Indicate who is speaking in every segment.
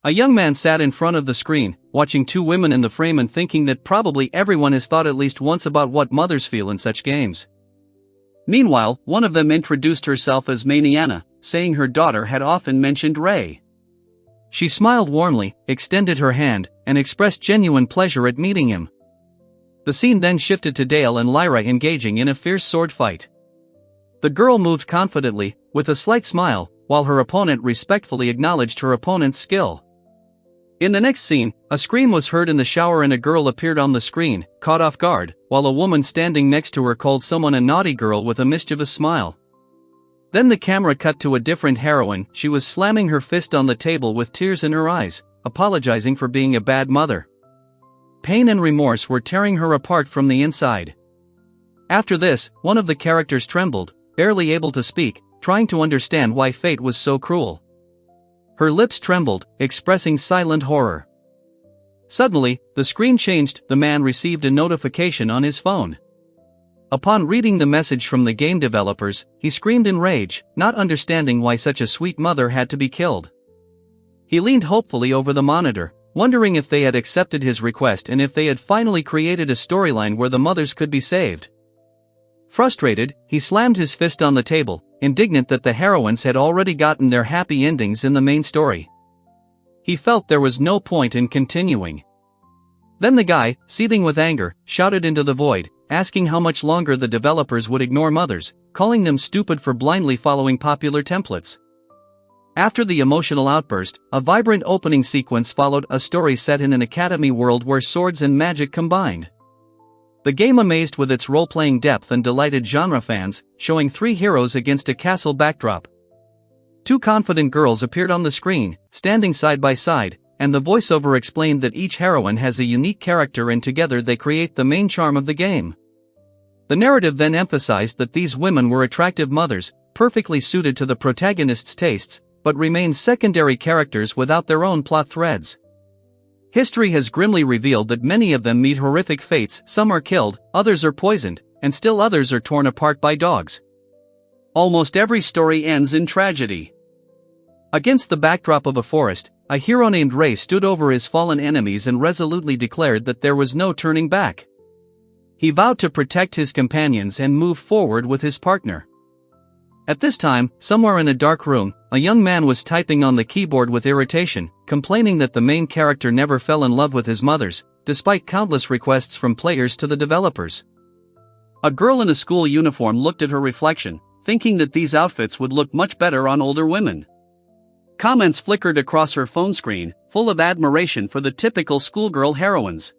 Speaker 1: A young man sat in front of the screen, watching two women in the frame and thinking that probably everyone has thought at least once about what mothers feel in such games. Meanwhile, one of them introduced herself as Maniana, saying her daughter had often mentioned Ray. She smiled warmly, extended her hand, and expressed genuine pleasure at meeting him. The scene then shifted to Dale and Lyra engaging in a fierce sword fight. The girl moved confidently, with a slight smile, while her opponent respectfully acknowledged her opponent's skill. In the next scene, a scream was heard in the shower and a girl appeared on the screen, caught off guard, while a woman standing next to her called someone a naughty girl with a mischievous smile. Then the camera cut to a different heroine. She was slamming her fist on the table with tears in her eyes, apologizing for being a bad mother. Pain and remorse were tearing her apart from the inside. After this, one of the characters trembled, barely able to speak, trying to understand why fate was so cruel. Her lips trembled, expressing silent horror. Suddenly, the screen changed. The man received a notification on his phone. Upon reading the message from the game developers, he screamed in rage, not understanding why such a sweet mother had to be killed. He leaned hopefully over the monitor, wondering if they had accepted his request and if they had finally created a storyline where the mothers could be saved. Frustrated, he slammed his fist on the table, indignant that the heroines had already gotten their happy endings in the main story. He felt there was no point in continuing. Then the guy, seething with anger, shouted into the void, asking how much longer the developers would ignore mothers, calling them stupid for blindly following popular templates. After the emotional outburst, a vibrant opening sequence followed, a story set in an academy world where swords and magic combined. The game amazed with its role-playing depth and delighted genre fans, showing three heroes against a castle backdrop. Two confident girls appeared on the screen, standing side by side, and the voiceover explained that each heroine has a unique character and together they create the main charm of the game. The narrative then emphasized that these women were attractive mothers, perfectly suited to the protagonist's tastes, but remained secondary characters without their own plot threads. History has grimly revealed that many of them meet horrific fates. Some are killed, others are poisoned, and still others are torn apart by dogs. Almost every story ends in tragedy. Against the backdrop of a forest, a hero named Ray stood over his fallen enemies and resolutely declared that there was no turning back. He vowed to protect his companions and move forward with his partner. At this time, somewhere in a dark room, a young man was typing on the keyboard with irritation, complaining that the main character never fell in love with his mothers, despite countless requests from players to the developers. A girl in a school uniform looked at her reflection, thinking that these outfits would look much better on older women. Comments flickered across her phone screen, full of admiration for the typical schoolgirl heroines.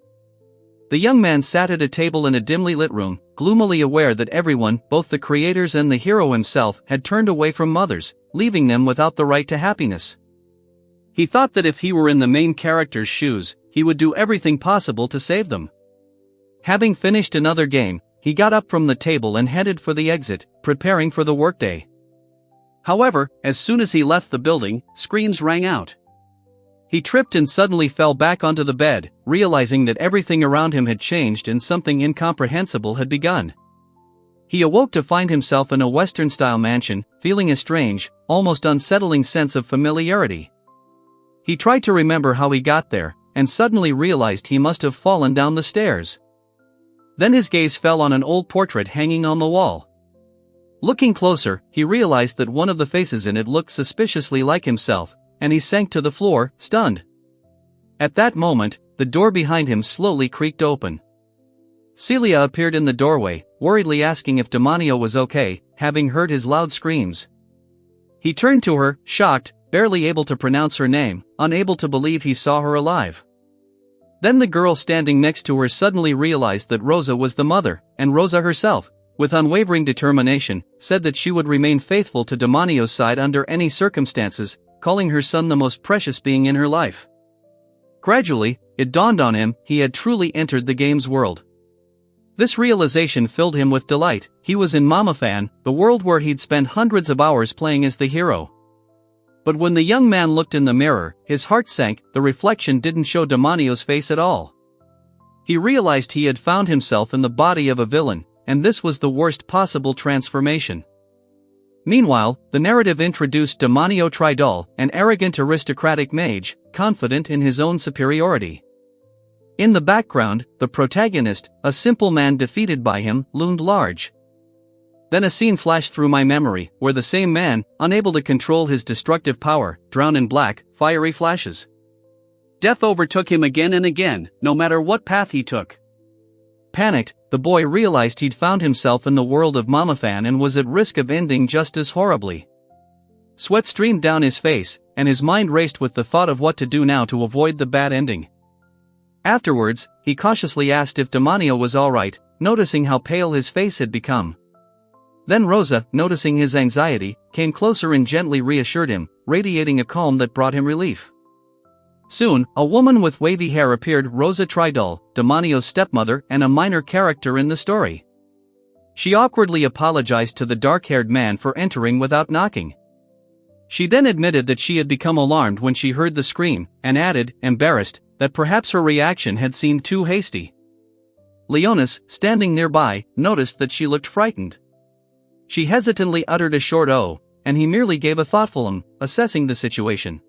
Speaker 1: The young man sat at a table in a dimly lit room, gloomily aware that everyone, both the creators and the hero himself, had turned away from mothers, leaving them without the right to happiness. He thought that if he were in the main character's shoes, he would do everything possible to save them. Having finished another game, he got up from the table and headed for the exit, preparing for the workday. However, as soon as he left the building, screams rang out. He tripped and suddenly fell back onto the bed, realizing that everything around him had changed and something incomprehensible had begun. He awoke to find himself in a Western-style mansion, feeling a strange, almost unsettling sense of familiarity. He tried to remember how he got there, and suddenly realized he must have fallen down the stairs. Then his gaze fell on an old portrait hanging on the wall. Looking closer, he realized that one of the faces in it looked suspiciously like himself, and he sank to the floor, stunned. At that moment, the door behind him slowly creaked open. Celia appeared in the doorway, worriedly asking if Demanio was okay, having heard his loud screams. He turned to her, shocked, barely able to pronounce her name, unable to believe he saw her alive. Then the girl standing next to her suddenly realized that Rosa was the mother, and Rosa herself, with unwavering determination, said that she would remain faithful to Demanio's side under any circumstances, calling her son the most precious being in her life. Gradually, it dawned on him, he had truly entered the game's world. This realization filled him with delight. He was in Mamafan, the world where he'd spent hundreds of hours playing as the hero. But when the young man looked in the mirror, his heart sank. The reflection didn't show Demanio's face at all. He realized he had found himself in the body of a villain, and this was the worst possible transformation. Meanwhile, the narrative introduced Demanio Tridal, an arrogant aristocratic mage, confident in his own superiority. In the background, the protagonist, a simple man defeated by him, loomed large. Then a scene flashed through my memory, where the same man, unable to control his destructive power, drowned in black, fiery flashes. Death overtook him again and again, no matter what path he took. Panicked, the boy realized he'd found himself in the world of Mamafan and was at risk of ending just as horribly. Sweat streamed down his face, and his mind raced with the thought of what to do now to avoid the bad ending. Afterwards, he cautiously asked if Demanio was alright, noticing how pale his face had become. Then Rosa, noticing his anxiety, came closer and gently reassured him, radiating a calm that brought him relief. Soon, a woman with wavy hair appeared, Rosa Tridal, Demanio's stepmother and a minor character in the story. She awkwardly apologized to the dark-haired man for entering without knocking. She then admitted that she had become alarmed when she heard the scream, and added, embarrassed, that perhaps her reaction had seemed too hasty. Leonis, standing nearby, noticed that she looked frightened. She hesitantly uttered a short "oh," and he merely gave a thoughtful assessing the situation.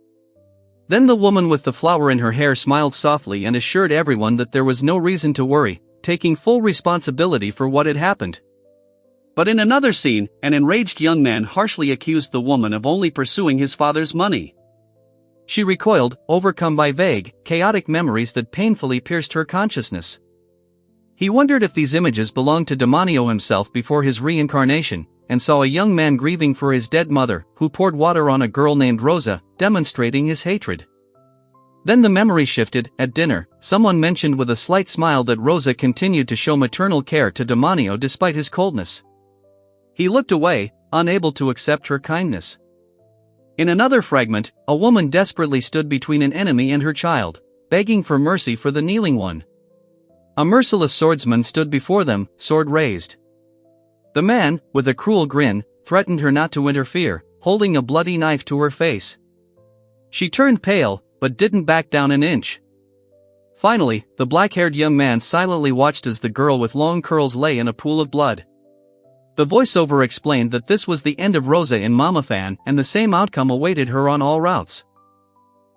Speaker 1: Then the woman with the flower in her hair smiled softly and assured everyone that there was no reason to worry, taking full responsibility for what had happened. But in another scene, an enraged young man harshly accused the woman of only pursuing his father's money. She recoiled, overcome by vague, chaotic memories that painfully pierced her consciousness. He wondered if these images belonged to Demanio himself before his reincarnation, and saw a young man grieving for his dead mother, who poured water on a girl named Rosa, demonstrating his hatred. Then the memory shifted. At dinner, someone mentioned with a slight smile that Rosa continued to show maternal care to Demanio despite his coldness. He looked away, unable to accept her kindness. In another fragment, a woman desperately stood between an enemy and her child, begging for mercy for the kneeling one. A merciless swordsman stood before them, sword raised. The man, with a cruel grin, threatened her not to interfere, holding a bloody knife to her face. She turned pale, but didn't back down an inch. Finally, the black-haired young man silently watched as the girl with long curls lay in a pool of blood. The voiceover explained that this was the end of Rosa in Mamafan and the same outcome awaited her on all routes.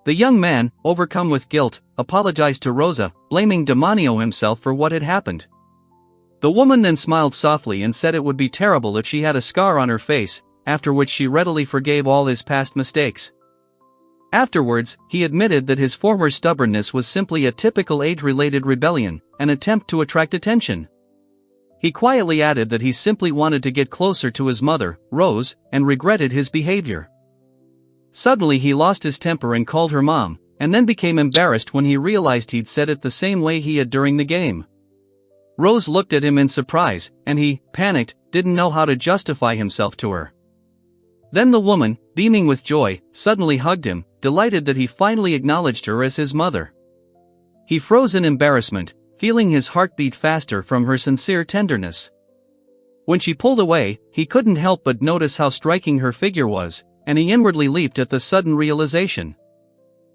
Speaker 1: The young man, overcome with guilt, apologized to Rosa, blaming Demanio himself for what had happened. The woman then smiled softly and said it would be terrible if she had a scar on her face, after which she readily forgave all his past mistakes. Afterwards, he admitted that his former stubbornness was simply a typical age-related rebellion, an attempt to attract attention. He quietly added that he simply wanted to get closer to his mother, Rose, and regretted his behavior. Suddenly he lost his temper and called her mom, and then became embarrassed when he realized he'd said it the same way he had during the game. Rose looked at him in surprise, and he, panicked, didn't know how to justify himself to her. Then the woman, beaming with joy, suddenly hugged him, delighted that he finally acknowledged her as his mother. He froze in embarrassment, feeling his heart beat faster from her sincere tenderness. When she pulled away, he couldn't help but notice how striking her figure was, and he inwardly leaped at the sudden realization.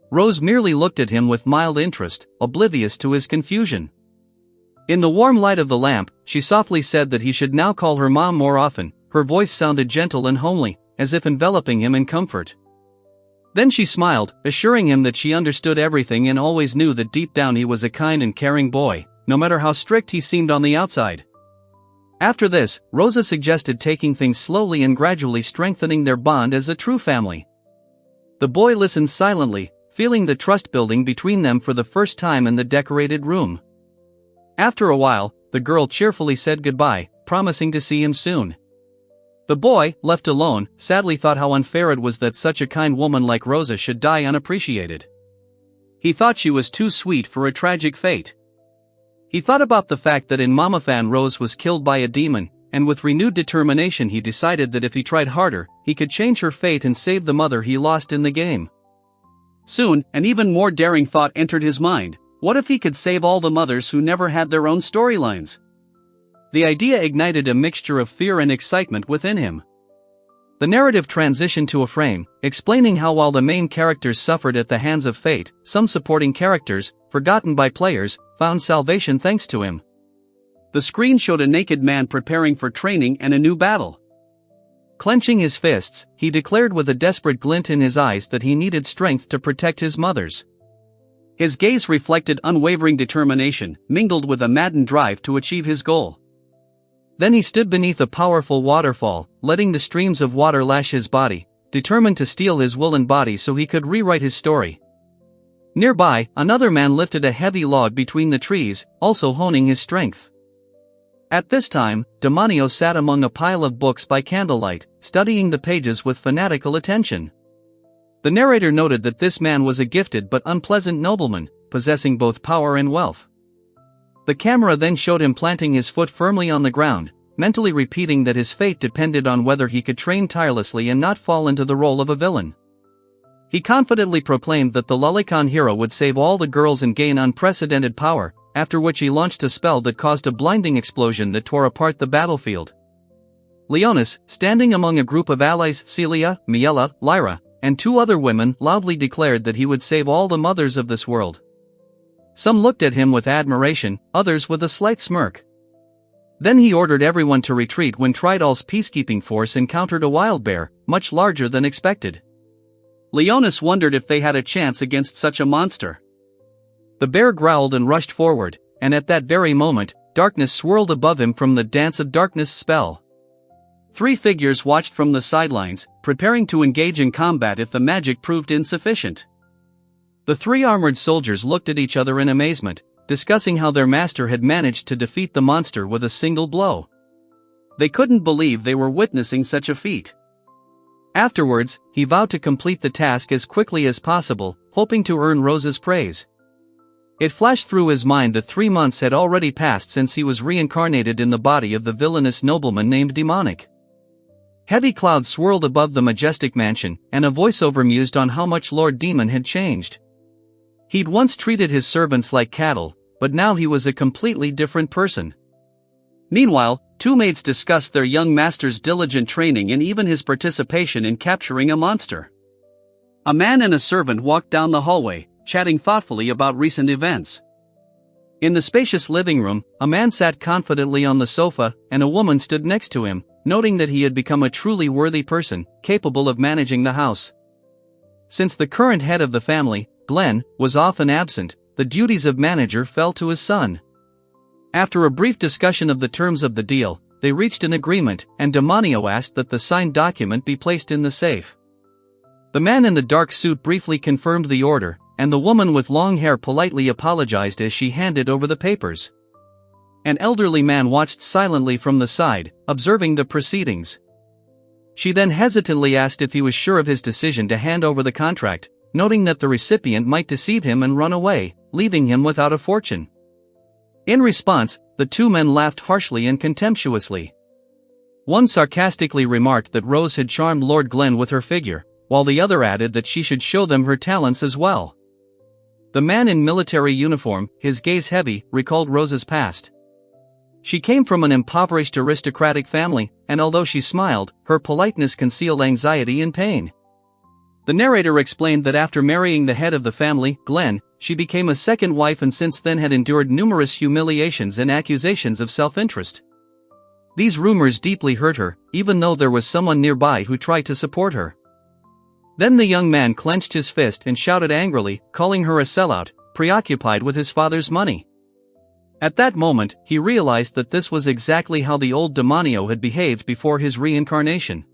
Speaker 1: Rose merely looked at him with mild interest, oblivious to his confusion. In the warm light of the lamp, she softly said that he should now call her mom more often. Her voice sounded gentle and homely, as if enveloping him in comfort. Then she smiled, assuring him that she understood everything and always knew that deep down he was a kind and caring boy, no matter how strict he seemed on the outside. After this, Rosa suggested taking things slowly and gradually strengthening their bond as a true family. The boy listened silently, feeling the trust building between them for the first time in the decorated room. After a while, the girl cheerfully said goodbye, promising to see him soon. The boy, left alone, sadly thought how unfair it was that such a kind woman like Rosa should die unappreciated. He thought she was too sweet for a tragic fate. He thought about the fact that in Mamafan Rose was killed by a demon, and with renewed determination he decided that if he tried harder, he could change her fate and save the mother he lost in the game. Soon, an even more daring thought entered his mind. What if he could save all the mothers who never had their own storylines? The idea ignited a mixture of fear and excitement within him. The narrative transitioned to a frame, explaining how while the main characters suffered at the hands of fate, some supporting characters, forgotten by players, found salvation thanks to him. The screen showed a naked man preparing for training and a new battle. Clenching his fists, he declared with a desperate glint in his eyes that he needed strength to protect his mothers. His gaze reflected unwavering determination, mingled with a maddened drive to achieve his goal. Then he stood beneath a powerful waterfall, letting the streams of water lash his body, determined to steal his woolen body so he could rewrite his story. Nearby, another man lifted a heavy log between the trees, also honing his strength. At this time, Demanio sat among a pile of books by candlelight, studying the pages with fanatical attention. The narrator noted that this man was a gifted but unpleasant nobleman, possessing both power and wealth. The camera then showed him planting his foot firmly on the ground, mentally repeating that his fate depended on whether he could train tirelessly and not fall into the role of a villain. He confidently proclaimed that the lolicon hero would save all the girls and gain unprecedented power, after which he launched a spell that caused a blinding explosion that tore apart the battlefield. Leonis, standing among a group of allies Celia, Miella, Lyra, and 2 other women, loudly declared that he would save all the mothers of this world. Some looked at him with admiration, others with a slight smirk. Then he ordered everyone to retreat when Tridal's peacekeeping force encountered a wild bear, much larger than expected. Leonis wondered if they had a chance against such a monster. The bear growled and rushed forward, and at that very moment, darkness swirled above him from the Dance of Darkness spell. 3 figures watched from the sidelines, preparing to engage in combat if the magic proved insufficient. The 3 armored soldiers looked at each other in amazement, discussing how their master had managed to defeat the monster with a single blow. They couldn't believe they were witnessing such a feat. Afterwards, he vowed to complete the task as quickly as possible, hoping to earn Rosa's praise. It flashed through his mind that 3 months had already passed since he was reincarnated in the body of the villainous nobleman named Demonic. Heavy clouds swirled above the majestic mansion, and a voiceover mused on how much Lord Demon had changed. He'd once treated his servants like cattle, but now he was a completely different person. Meanwhile, 2 maids discussed their young master's diligent training and even his participation in capturing a monster. A man and a servant walked down the hallway, chatting thoughtfully about recent events. In the spacious living room, a man sat confidently on the sofa, and a woman stood next to him, noting that he had become a truly worthy person, capable of managing the house. Since the current head of the family, Glenn, was often absent, the duties of manager fell to his son. After a brief discussion of the terms of the deal, they reached an agreement, and Demanio asked that the signed document be placed in the safe. The man in the dark suit briefly confirmed the order, and the woman with long hair politely apologized as she handed over the papers. An elderly man watched silently from the side, observing the proceedings. She then hesitantly asked if he was sure of his decision to hand over the contract, noting that the recipient might deceive him and run away, leaving him without a fortune. In response, the 2 men laughed harshly and contemptuously. One sarcastically remarked that Rose had charmed Lord Glenn with her figure, while the other added that she should show them her talents as well. The man in military uniform, his gaze heavy, recalled Rosa's past. She came from an impoverished aristocratic family, and although she smiled, her politeness concealed anxiety and pain. The narrator explained that after marrying the head of the family, Glenn, she became a second wife and since then had endured numerous humiliations and accusations of self-interest. These rumors deeply hurt her, even though there was someone nearby who tried to support her. Then the young man clenched his fist and shouted angrily, calling her a sellout, preoccupied with his father's money. At that moment, he realized that this was exactly how the old Demanio had behaved before his reincarnation.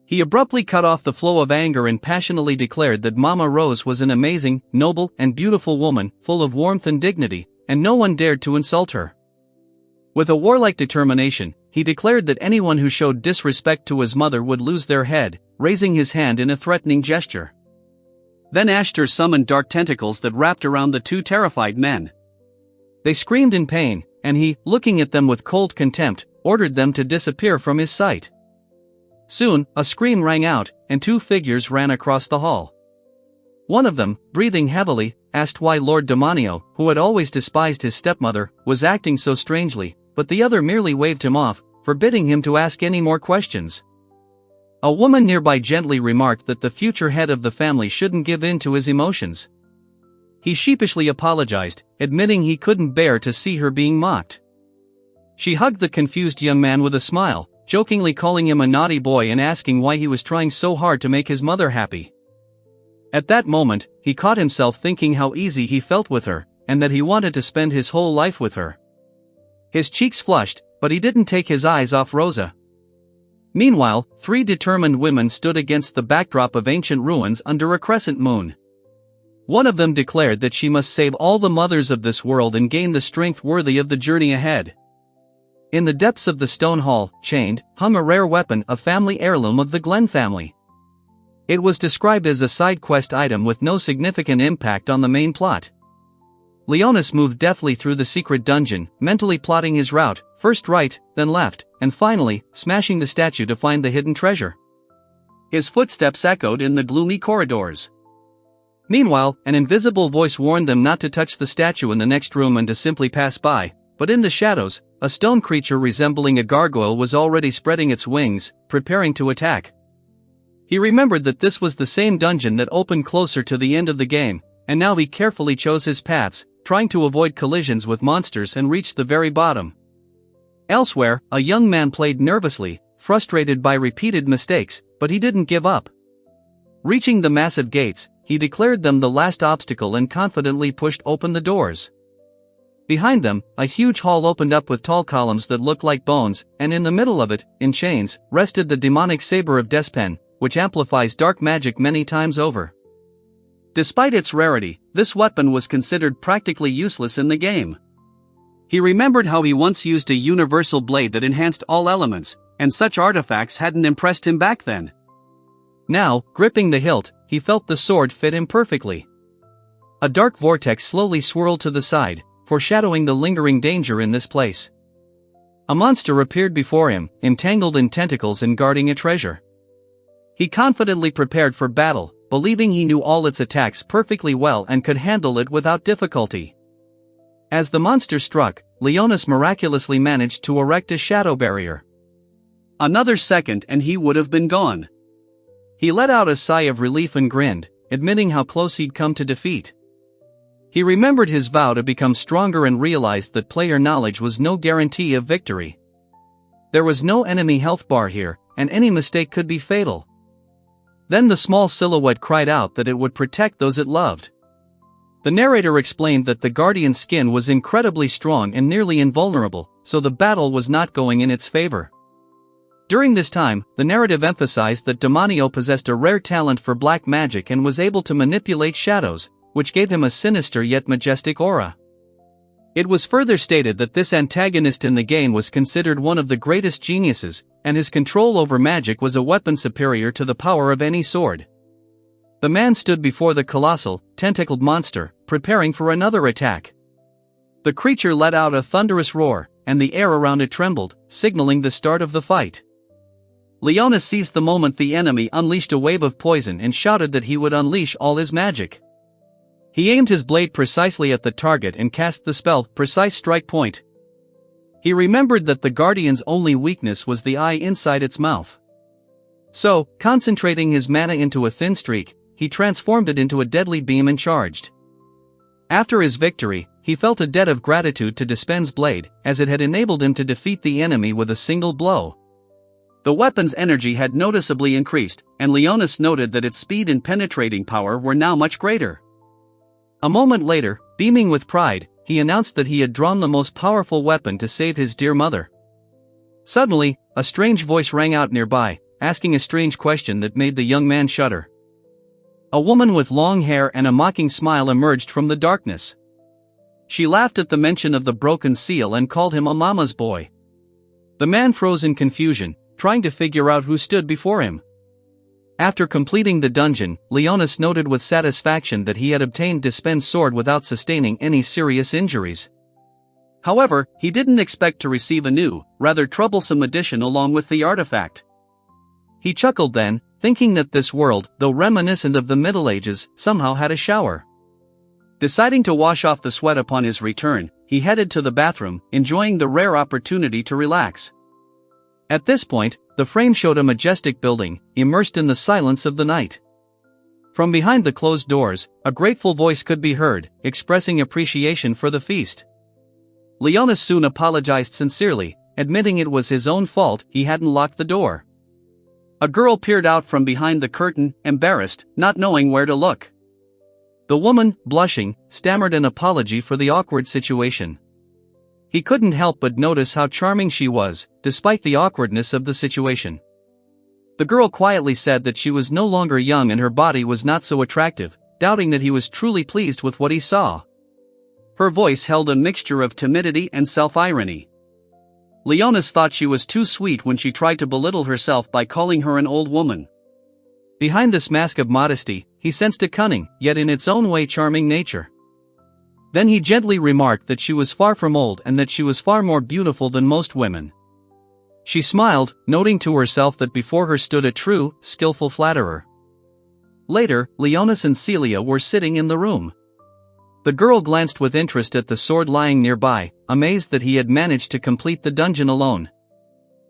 Speaker 1: He abruptly cut off the flow of anger and passionately declared that Mama Rose was an amazing, noble, and beautiful woman, full of warmth and dignity, and no one dared to insult her. With a warlike determination, he declared that anyone who showed disrespect to his mother would lose their head, raising his hand in a threatening gesture. Then Ashtar summoned dark tentacles that wrapped around the 2 terrified men. They screamed in pain, and he, looking at them with cold contempt, ordered them to disappear from his sight. Soon, a scream rang out, and 2 figures ran across the hall. One of them, breathing heavily, asked why Lord Demanio, who had always despised his stepmother, was acting so strangely, but the other merely waved him off, forbidding him to ask any more questions. A woman nearby gently remarked that the future head of the family shouldn't give in to his emotions. He sheepishly apologized, admitting he couldn't bear to see her being mocked. She hugged the confused young man with a smile, jokingly calling him a naughty boy and asking why he was trying so hard to make his mother happy. At that moment, he caught himself thinking how easy he felt with her, and that he wanted to spend his whole life with her. His cheeks flushed, but he didn't take his eyes off Rosa. Meanwhile, 3 determined women stood against the backdrop of ancient ruins under a crescent moon. One of them declared that she must save all the mothers of this world and gain the strength worthy of the journey ahead. In the depths of the stone hall, chained, hung a rare weapon, a family heirloom of the Glen family. It was described as a side quest item with no significant impact on the main plot. Leonis moved deftly through the secret dungeon, mentally plotting his route, first right, then left, and finally, smashing the statue to find the hidden treasure. His footsteps echoed in the gloomy corridors. Meanwhile, an invisible voice warned them not to touch the statue in the next room and to simply pass by, but in the shadows, a stone creature resembling a gargoyle was already spreading its wings, preparing to attack. He remembered that this was the same dungeon that opened closer to the end of the game, and now he carefully chose his paths, trying to avoid collisions with monsters and reach the very bottom. Elsewhere, a young man played nervously, frustrated by repeated mistakes, but he didn't give up. Reaching the massive gates, he declared them the last obstacle and confidently pushed open the doors. Behind them, a huge hall opened up with tall columns that looked like bones, and in the middle of it, in chains, rested the demonic saber of Despen, which amplifies dark magic many times over. Despite its rarity, this weapon was considered practically useless in the game. He remembered how he once used a universal blade that enhanced all elements, and such artifacts hadn't impressed him back then. Now, gripping the hilt, he felt the sword fit him perfectly. A dark vortex slowly swirled to the side, foreshadowing the lingering danger in this place. A monster appeared before him, entangled in tentacles and guarding a treasure. He confidently prepared for battle, believing he knew all its attacks perfectly well and could handle it without difficulty. As the monster struck, Leonis miraculously managed to erect a shadow barrier. Another second and he would have been gone. He let out a sigh of relief and grinned, admitting how close he'd come to defeat. He remembered his vow to become stronger and realized that player knowledge was no guarantee of victory. There was no enemy health bar here, and any mistake could be fatal. Then the small silhouette cried out that it would protect those it loved. The narrator explained that the Guardian's skin was incredibly strong and nearly invulnerable, so the battle was not going in its favor. During this time, the narrative emphasized that Demanio possessed a rare talent for black magic and was able to manipulate shadows, which gave him a sinister yet majestic aura. It was further stated that this antagonist in the game was considered one of the greatest geniuses, and his control over magic was a weapon superior to the power of any sword. The man stood before the colossal, tentacled monster, preparing for another attack. The creature let out a thunderous roar, and the air around it trembled, signaling the start of the fight. Leonis seized the moment the enemy unleashed a wave of poison and shouted that he would unleash all his magic. He aimed his blade precisely at the target and cast the spell, Precise Strike Point. He remembered that the Guardian's only weakness was the eye inside its mouth. So, concentrating his mana into a thin streak, he transformed it into a deadly beam and charged. After his victory, he felt a debt of gratitude to Despen's blade, as it had enabled him to defeat the enemy with a single blow. The weapon's energy had noticeably increased, and Leonis noted that its speed and penetrating power were now much greater. A moment later, beaming with pride, he announced that he had drawn the most powerful weapon to save his dear mother. Suddenly, a strange voice rang out nearby, asking a strange question that made the young man shudder. A woman with long hair and a mocking smile emerged from the darkness. She laughed at the mention of the broken seal and called him a mama's boy. The man froze in confusion, trying to figure out who stood before him. After completing the dungeon, Leonis noted with satisfaction that he had obtained Despen's sword without sustaining any serious injuries. However, he didn't expect to receive a new, rather troublesome addition along with the artifact. He chuckled then, thinking that this world, though reminiscent of the Middle Ages, somehow had a shower. Deciding to wash off the sweat upon his return, he headed to the bathroom, enjoying the rare opportunity to relax. At this point, the frame showed a majestic building, immersed in the silence of the night. From behind the closed doors, a grateful voice could be heard, expressing appreciation for the feast. Leonis soon apologized sincerely, admitting it was his own fault he hadn't locked the door. A girl peered out from behind the curtain, embarrassed, not knowing where to look. The woman, blushing, stammered an apology for the awkward situation. He couldn't help but notice how charming she was, despite the awkwardness of the situation. The girl quietly said that she was no longer young and her body was not so attractive, doubting that he was truly pleased with what he saw. Her voice held a mixture of timidity and self-irony. Leonis thought she was too sweet when she tried to belittle herself by calling her an old woman. Behind this mask of modesty, he sensed a cunning, yet in its own way charming nature. Then he gently remarked that she was far from old and that she was far more beautiful than most women. She smiled, noting to herself that before her stood a true, skillful flatterer. Later, Leonis and Celia were sitting in the room. The girl glanced with interest at the sword lying nearby, amazed that he had managed to complete the dungeon alone.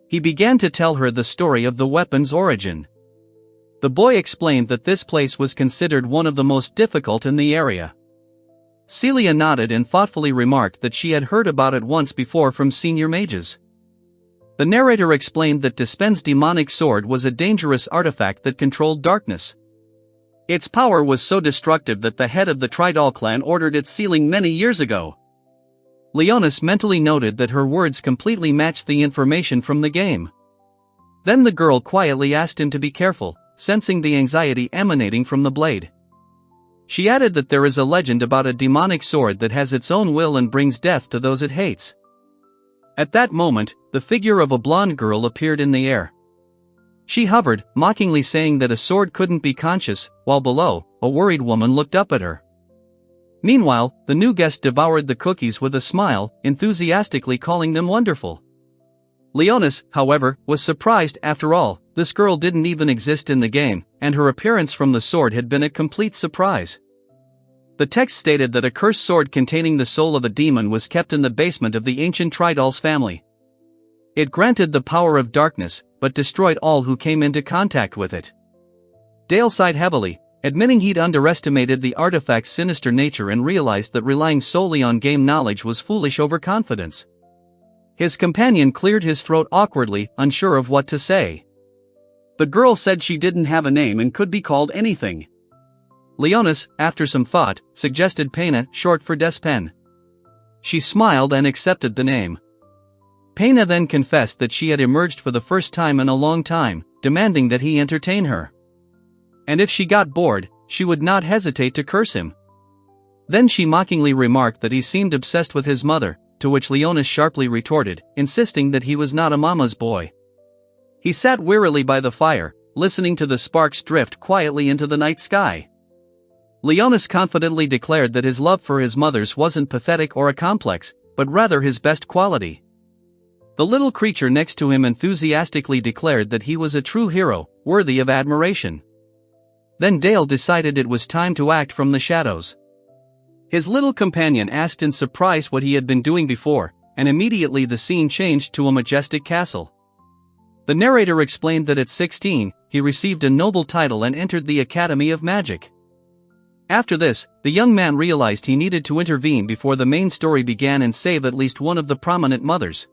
Speaker 1: He began to tell her the story of the weapon's origin. The boy explained that this place was considered one of the most difficult in the area. Celia nodded and thoughtfully remarked that she had heard about it once before from senior mages. The narrator explained that Dispen's demonic sword was a dangerous artifact that controlled darkness. Its power was so destructive that the head of the Tridal clan ordered its sealing many years ago. Leonis mentally noted that her words completely matched the information from the game. Then the girl quietly asked him to be careful, sensing the anxiety emanating from the blade. She added that there is a legend about a demonic sword that has its own will and brings death to those it hates. At that moment, the figure of a blonde girl appeared in the air. She hovered, mockingly saying that a sword couldn't be conscious, while below, a worried woman looked up at her. Meanwhile, the new guest devoured the cookies with a smile, enthusiastically calling them wonderful. Leonis, however, was surprised. After all, this girl didn't even exist in the game, and her appearance from the sword had been a complete surprise. The text stated that a cursed sword containing the soul of a demon was kept in the basement of the ancient Tridal's family. It granted the power of darkness, but destroyed all who came into contact with it. Dale sighed heavily, admitting he'd underestimated the artifact's sinister nature and realized that relying solely on game knowledge was foolish overconfidence. His companion cleared his throat awkwardly, unsure of what to say. The girl said she didn't have a name and could be called anything. Leonis, after some thought, suggested Pena, short for Despen. She smiled and accepted the name. Pena then confessed that she had emerged for the first time in a long time, demanding that he entertain her. And if she got bored, she would not hesitate to curse him. Then she mockingly remarked that he seemed obsessed with his mother, to which Leonis sharply retorted, insisting that he was not a mama's boy. He sat wearily by the fire, listening to the sparks drift quietly into the night sky. Leonis confidently declared that his love for his mother's wasn't pathetic or a complex, but rather his best quality. The little creature next to him enthusiastically declared that he was a true hero, worthy of admiration. Then Dale decided it was time to act from the shadows. His little companion asked in surprise what he had been doing before, and immediately the scene changed to a majestic castle. The narrator explained that at 16, he received a noble title and entered the Academy of Magic. After this, the young man realized he needed to intervene before the main story began and save at least one of the prominent mothers.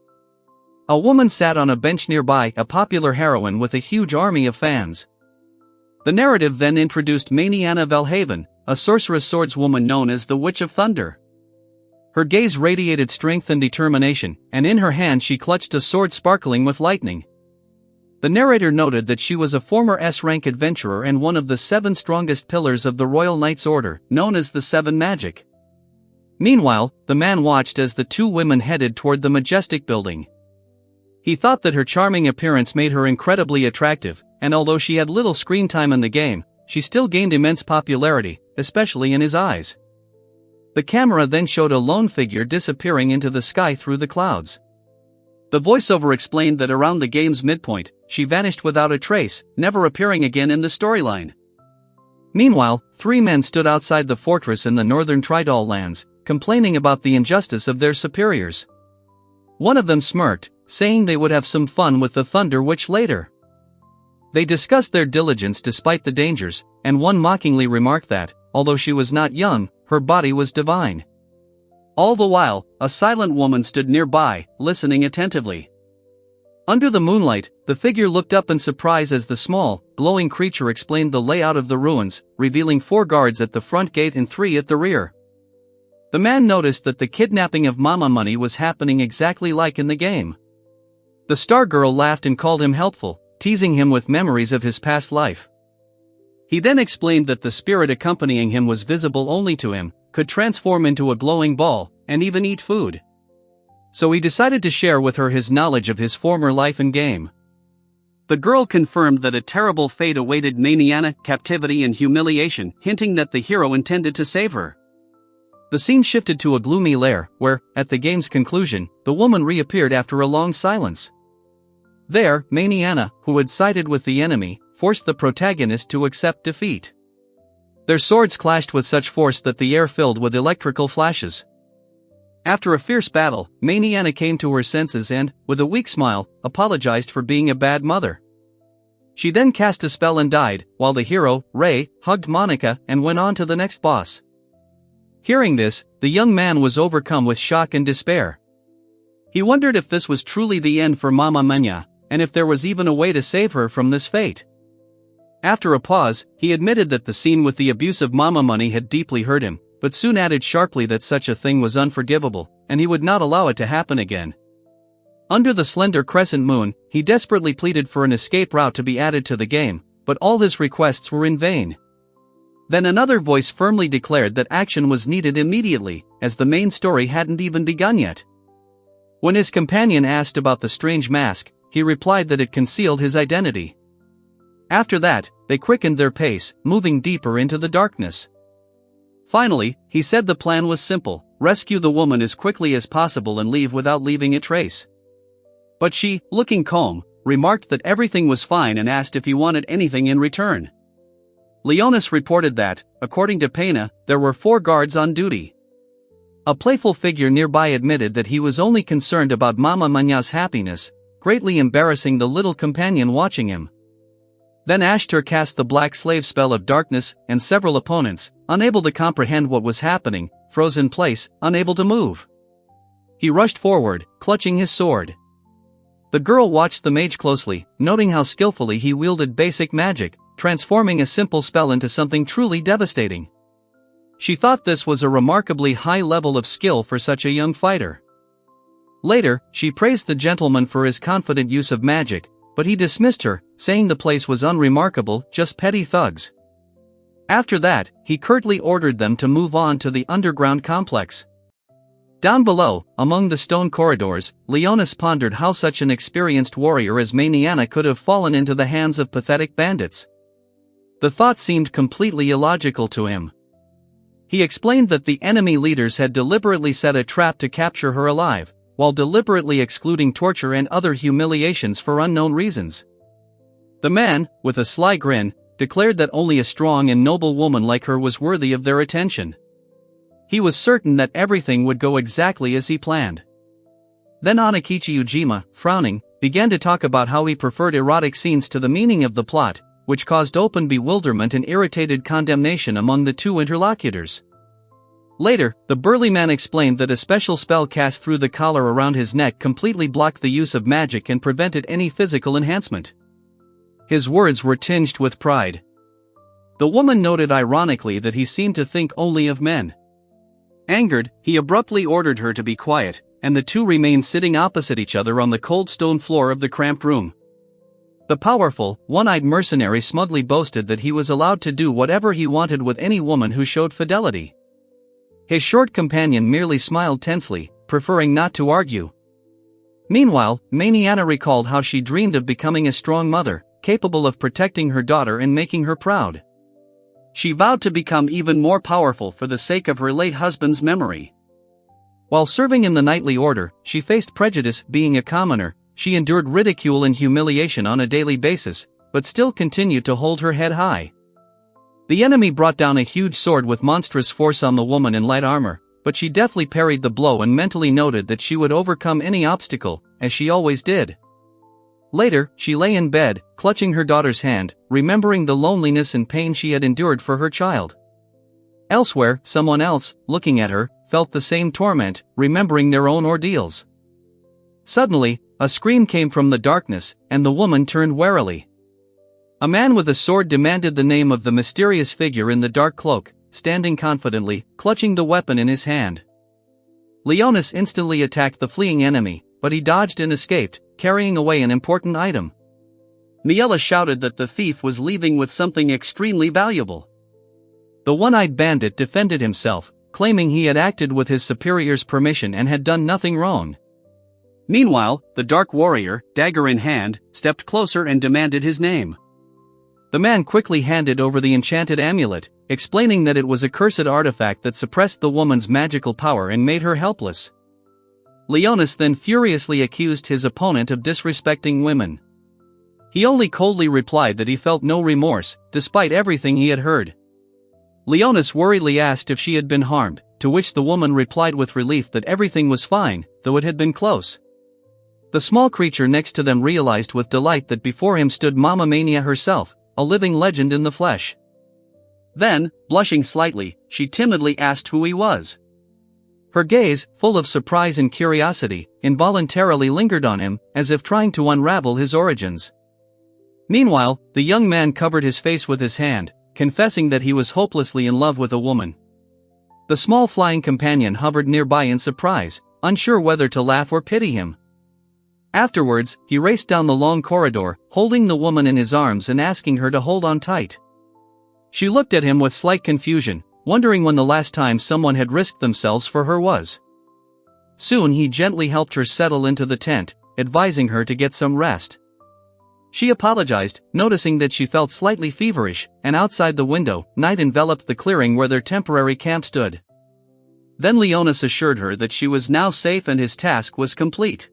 Speaker 1: A woman sat on a bench nearby, a popular heroine with a huge army of fans. The narrative then introduced Maniana Velhaven, a sorceress swordswoman known as the Witch of Thunder. Her gaze radiated strength and determination, and in her hand she clutched a sword sparkling with lightning. The narrator noted that she was a former S-rank adventurer and one of the 7 strongest pillars of the Royal Knights Order, known as the Seven Magic. Meanwhile, the man watched as the two women headed toward the majestic building. He thought that her charming appearance made her incredibly attractive, and although she had little screen time in the game, she still gained immense popularity, especially in his eyes. The camera then showed a lone figure disappearing into the sky through the clouds. The voiceover explained that around the game's midpoint, she vanished without a trace, never appearing again in the storyline. Meanwhile, 3 men stood outside the fortress in the northern Tridal lands, complaining about the injustice of their superiors. One of them smirked, saying they would have some fun with the Thunder Witch later. They discussed their diligence despite the dangers, and one mockingly remarked that, although she was not young, her body was divine. All the while, a silent woman stood nearby, listening attentively. Under the moonlight, the figure looked up in surprise as the small, glowing creature explained the layout of the ruins, revealing 4 guards at the front gate and 3 at the rear. The man noticed that the kidnapping of Mama Money was happening exactly like in the game. The star girl laughed and called him helpful, teasing him with memories of his past life. He then explained that the spirit accompanying him was visible only to him, could transform into a glowing ball, and even eat food. So he decided to share with her his knowledge of his former life and game. The girl confirmed that a terrible fate awaited Maniana, captivity and humiliation, hinting that the hero intended to save her. The scene shifted to a gloomy lair, where, at the game's conclusion, the woman reappeared after a long silence. There, Maniana, who had sided with the enemy, forced the protagonist to accept defeat. Their swords clashed with such force that the air filled with electrical flashes. After a fierce battle, Maniana came to her senses and, with a weak smile, apologized for being a bad mother. She then cast a spell and died, while the hero, Ray, hugged Monica and went on to the next boss. Hearing this, the young man was overcome with shock and despair. He wondered if this was truly the end for Mama Manya, and if there was even a way to save her from this fate. After a pause, he admitted that the scene with the abuse of Mama Money had deeply hurt him, but soon added sharply that such a thing was unforgivable, and he would not allow it to happen again. Under the slender crescent moon, he desperately pleaded for an escape route to be added to the game, but all his requests were in vain. Then another voice firmly declared that action was needed immediately, as the main story hadn't even begun yet. When his companion asked about the strange mask, he replied that it concealed his identity. After that, they quickened their pace, moving deeper into the darkness. Finally, he said the plan was simple: rescue the woman as quickly as possible and leave without leaving a trace. But she, looking calm, remarked that everything was fine and asked if he wanted anything in return. Leonis reported that, according to Pena, there were 4 guards on duty. A playful figure nearby admitted that he was only concerned about Mama Manya's happiness, greatly embarrassing the little companion watching him. Then Ashtar cast the black slave spell of darkness, and several opponents, unable to comprehend what was happening, froze in place, unable to move. He rushed forward, clutching his sword. The girl watched the mage closely, noting how skillfully he wielded basic magic, transforming a simple spell into something truly devastating. She thought this was a remarkably high level of skill for such a young fighter. Later, she praised the gentleman for his confident use of magic, but he dismissed her, saying the place was unremarkable, just petty thugs. After that, he curtly ordered them to move on to the underground complex. Down below, among the stone corridors, Leonis pondered how such an experienced warrior as Maniana could have fallen into the hands of pathetic bandits. The thought seemed completely illogical to him. He explained that the enemy leaders had deliberately set a trap to capture her alive, while deliberately excluding torture and other humiliations for unknown reasons. The man, with a sly grin, declared that only a strong and noble woman like her was worthy of their attention. He was certain that everything would go exactly as he planned. Then Anakichi Ujima, frowning, began to talk about how he preferred erotic scenes to the meaning of the plot, which caused open bewilderment and irritated condemnation among the two interlocutors. Later, the burly man explained that a special spell cast through the collar around his neck completely blocked the use of magic and prevented any physical enhancement. His words were tinged with pride. The woman noted ironically that he seemed to think only of men. Angered, he abruptly ordered her to be quiet, and the two remained sitting opposite each other on the cold stone floor of the cramped room. The powerful, one-eyed mercenary smugly boasted that he was allowed to do whatever he wanted with any woman who showed fidelity. His short companion merely smiled tensely, preferring not to argue. Meanwhile, Maniana recalled how she dreamed of becoming a strong mother, capable of protecting her daughter and making her proud. She vowed to become even more powerful for the sake of her late husband's memory. While serving in the knightly order, she faced prejudice. Being a commoner, she endured ridicule and humiliation on a daily basis, but still continued to hold her head high. The enemy brought down a huge sword with monstrous force on the woman in light armor, but she deftly parried the blow and mentally noted that she would overcome any obstacle, as she always did. Later, she lay in bed, clutching her daughter's hand, remembering the loneliness and pain she had endured for her child. Elsewhere, someone else, looking at her, felt the same torment, remembering their own ordeals. Suddenly, A scream came from the darkness, and the woman turned warily. A man with a sword demanded the name of the mysterious figure in the dark cloak, standing confidently, clutching the weapon in his hand. Leonis instantly attacked the fleeing enemy, but he dodged and escaped, carrying away an important item. Miela shouted that the thief was leaving with something extremely valuable. The one-eyed bandit defended himself, claiming he had acted with his superior's permission and had done nothing wrong. Meanwhile, the dark warrior, dagger in hand, stepped closer and demanded his name. The man quickly handed over the enchanted amulet, explaining that it was a cursed artifact that suppressed the woman's magical power and made her helpless. Leonis then furiously accused his opponent of disrespecting women. He only coldly replied that he felt no remorse, despite everything he had heard. Leonis worriedly asked if she had been harmed, to which the woman replied with relief that everything was fine, though it had been close. The small creature next to them realized with delight that before him stood Mama Mania herself, a living legend in the flesh. Then, blushing slightly, she timidly asked who he was. Her gaze, full of surprise and curiosity, involuntarily lingered on him, as if trying to unravel his origins. Meanwhile, the young man covered his face with his hand, confessing that he was hopelessly in love with a woman. The small flying companion hovered nearby in surprise, unsure whether to laugh or pity him. Afterwards, he raced down the long corridor, holding the woman in his arms and asking her to hold on tight. She looked at him with slight confusion, wondering when the last time someone had risked themselves for her was. Soon he gently helped her settle into the tent, advising her to get some rest. She apologized, noticing that she felt slightly feverish, and outside the window, night enveloped the clearing where their temporary camp stood. Then Leonis assured her that she was now safe and his task was complete.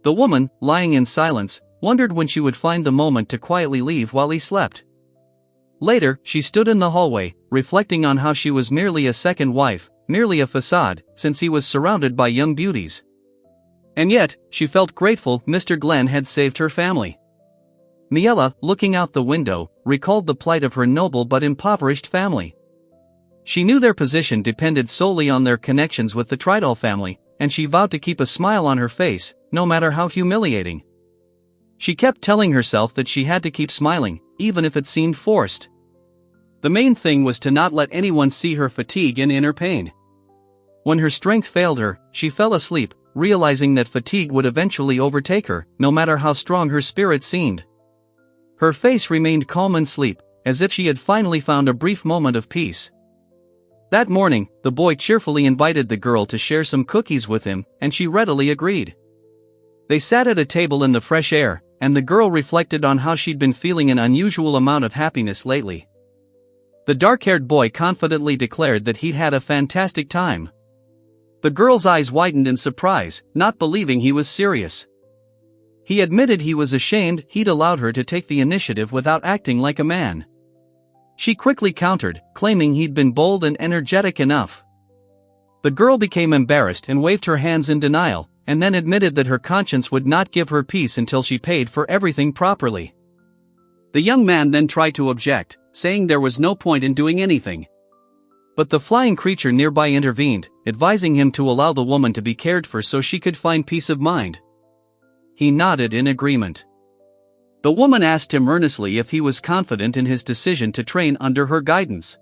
Speaker 1: The woman, lying in silence, wondered when she would find the moment to quietly leave while he slept. Later, she stood in the hallway, reflecting on how she was merely a second wife, merely a facade, since he was surrounded by young beauties. And yet, she felt grateful Mr. Glenn had saved her family. Miela, looking out the window, recalled the plight of her noble but impoverished family. She knew their position depended solely on their connections with the Tridal family, and she vowed to keep a smile on her face, no matter how humiliating. She kept telling herself that she had to keep smiling, even if it seemed forced. The main thing was to not let anyone see her fatigue and inner pain. When her strength failed her, she fell asleep, realizing that fatigue would eventually overtake her, no matter how strong her spirit seemed. Her face remained calm in sleep, as if she had finally found a brief moment of peace. That morning, the boy cheerfully invited the girl to share some cookies with him, and she readily agreed. They sat at a table in the fresh air, and the girl reflected on how she'd been feeling an unusual amount of happiness lately. The dark-haired boy confidently declared that he'd had a fantastic time. The girl's eyes widened in surprise, not believing he was serious. He admitted he was ashamed he'd allowed her to take the initiative without acting like a man. She quickly countered, claiming he'd been bold and energetic enough. The girl became embarrassed and waved her hands in denial, and then admitted that her conscience would not give her peace until she paid for everything properly. The young man then tried to object, saying there was no point in doing anything. But the flying creature nearby intervened, advising him to allow the woman to be cared for so she could find peace of mind. He nodded in agreement. The woman asked him earnestly if he was confident in his decision to train under her guidance.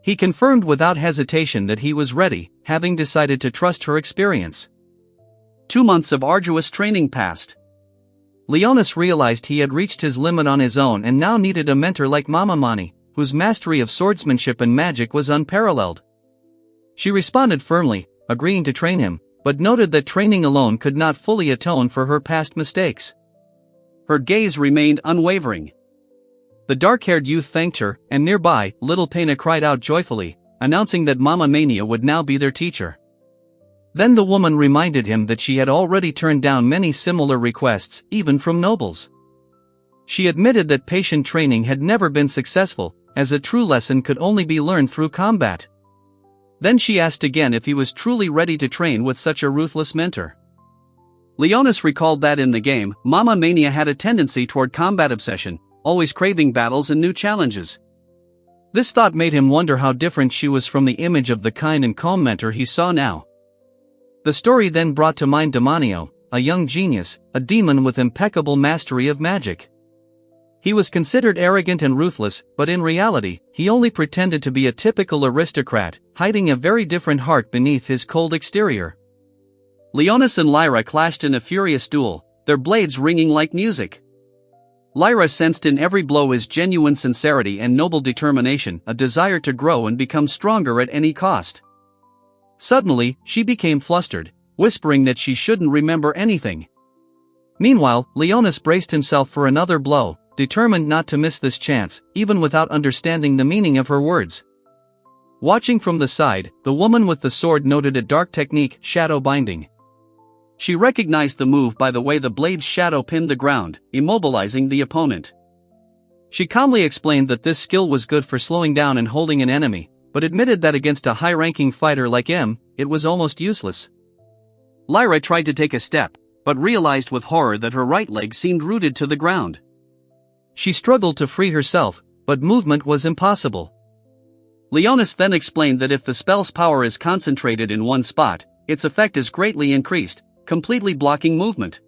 Speaker 1: He confirmed without hesitation that he was ready, having decided to trust her experience. 2 months of arduous training passed. Leonis realized he had reached his limit on his own and now needed a mentor like Mama Mani, whose mastery of swordsmanship and magic was unparalleled. She responded firmly, agreeing to train him, but noted that training alone could not fully atone for her past mistakes. Her gaze remained unwavering. The dark-haired youth thanked her, and nearby, little Pena cried out joyfully, announcing that Mama Mania would now be their teacher. Then the woman reminded him that she had already turned down many similar requests, even from nobles. She admitted that patient training had never been successful, as a true lesson could only be learned through combat. Then she asked again if he was truly ready to train with such a ruthless mentor. Leonis recalled that in the game, Mama Mania had a tendency toward combat obsession, always craving battles and new challenges. This thought made him wonder how different she was from the image of the kind and calm mentor he saw now. The story then brought to mind Demanio, a young genius, a demon with impeccable mastery of magic. He was considered arrogant and ruthless, but in reality, he only pretended to be a typical aristocrat, hiding a very different heart beneath his cold exterior. Leonis and Lyra clashed in a furious duel, their blades ringing like music. Lyra sensed in every blow his genuine sincerity and noble determination, a desire to grow and become stronger at any cost. Suddenly, she became flustered, whispering that she shouldn't remember anything. Meanwhile, Leonis braced himself for another blow, determined not to miss this chance, even without understanding the meaning of her words. Watching from the side, the woman with the sword noted a dark technique, shadow binding. She recognized the move by the way the blade's shadow pinned the ground, immobilizing the opponent. She calmly explained that this skill was good for slowing down and holding an enemy, but admitted that against a high-ranking fighter like him, it was almost useless. Lyra tried to take a step, but realized with horror that her right leg seemed rooted to the ground. She struggled to free herself, but movement was impossible. Leonis then explained that if the spell's power is concentrated in one spot, its effect is greatly increased, completely blocking movement.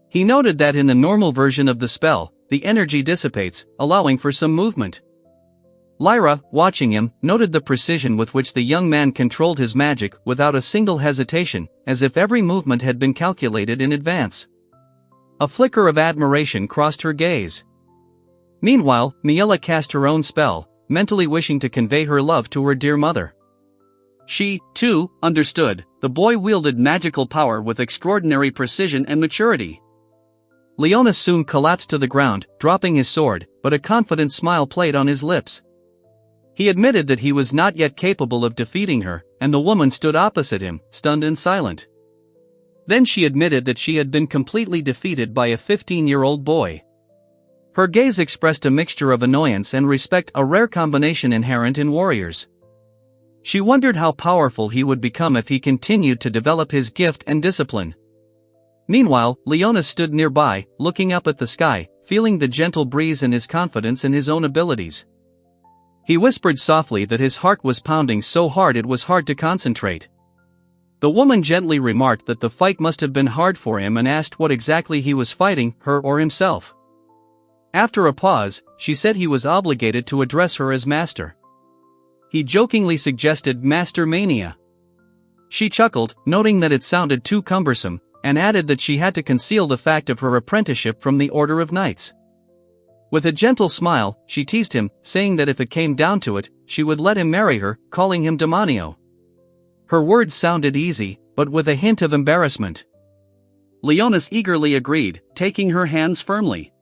Speaker 1: He noted that in the normal version of the spell, the energy dissipates, allowing for some movement. Lyra, watching him, noted the precision with which the young man controlled his magic without a single hesitation, as if every movement had been calculated in advance. A flicker of admiration crossed her gaze. Meanwhile, Miela cast her own spell, mentally wishing to convey her love to her dear mother. She, too, understood. The boy wielded magical power with extraordinary precision and maturity. Leonis soon collapsed to the ground, dropping his sword, but a confident smile played on his lips. He admitted that he was not yet capable of defeating her, and the woman stood opposite him, stunned and silent. Then she admitted that she had been completely defeated by a 15-year-old boy. Her gaze expressed a mixture of annoyance and respect, a rare combination inherent in warriors. She wondered how powerful he would become if he continued to develop his gift and discipline. Meanwhile, Leonis stood nearby, looking up at the sky, feeling the gentle breeze and his confidence in his own abilities. He whispered softly that his heart was pounding so hard it was hard to concentrate. The woman gently remarked that the fight must have been hard for him and asked what exactly he was fighting, her or himself. After a pause, she said he was obligated to address her as master. He jokingly suggested Master Mania. She chuckled, noting that it sounded too cumbersome, and added that she had to conceal the fact of her apprenticeship from the Order of Knights. With a gentle smile, she teased him, saying that if it came down to it, she would let him marry her, calling him Demanio. Her words sounded easy, but with a hint of embarrassment. Leonis eagerly agreed, taking her hands firmly.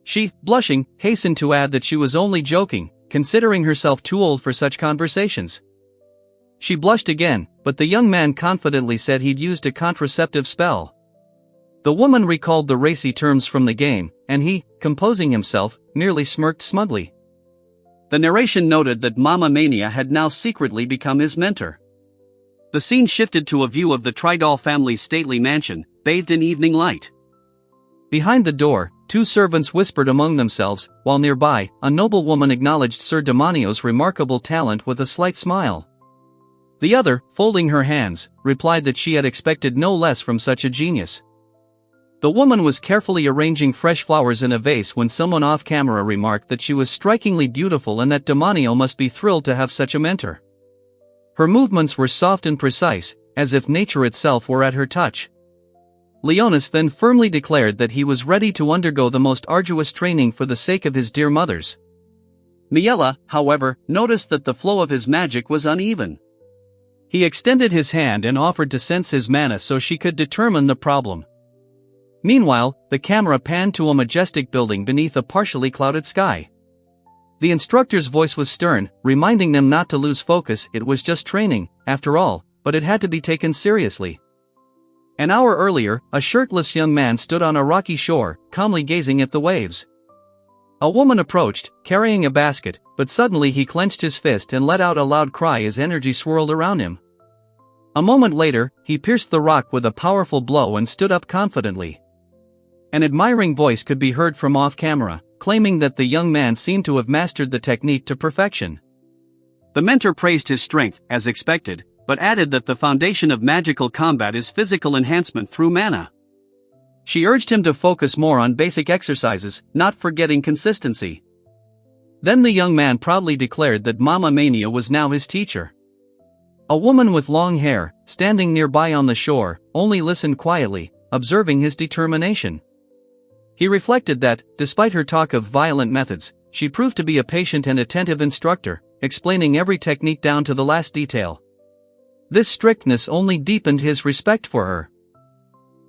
Speaker 1: She, blushing, hastened to add that she was only joking, considering herself too old for such conversations. She blushed again, but the young man confidently said he'd used a contraceptive spell. The woman recalled the racy terms from the game, and he, composing himself, merely smirked smugly. The narration noted that Mama Mania had now secretly become his mentor. The scene shifted to a view of the Tridal family's stately mansion, bathed in evening light. Behind the door, two servants whispered among themselves, while nearby, a noblewoman acknowledged Sir Demanio's remarkable talent with a slight smile. The other, folding her hands, replied that she had expected no less from such a genius. The woman was carefully arranging fresh flowers in a vase when someone off-camera remarked that she was strikingly beautiful and that Demanio must be thrilled to have such a mentor. Her movements were soft and precise, as if nature itself were at her touch. Leonis then firmly declared that he was ready to undergo the most arduous training for the sake of his dear mothers. Miela, however, noticed that the flow of his magic was uneven. He extended his hand and offered to sense his mana so she could determine the problem. Meanwhile, the camera panned to a majestic building beneath a partially clouded sky. The instructor's voice was stern, reminding them not to lose focus. It was just training, after all, but it had to be taken seriously. An hour earlier, a shirtless young man stood on a rocky shore, calmly gazing at the waves. A woman approached, carrying a basket, but suddenly he clenched his fist and let out a loud cry as energy swirled around him. A moment later, he pierced the rock with a powerful blow and stood up confidently. An admiring voice could be heard from off-camera, claiming that the young man seemed to have mastered the technique to perfection. The mentor praised his strength, as expected, but added that the foundation of magical combat is physical enhancement through mana. She urged him to focus more on basic exercises, not forgetting consistency. Then the young man proudly declared that Mama Mania was now his teacher. A woman with long hair, standing nearby on the shore, only listened quietly, observing his determination. He reflected that, despite her talk of violent methods, she proved to be a patient and attentive instructor, explaining every technique down to the last detail. This strictness only deepened his respect for her.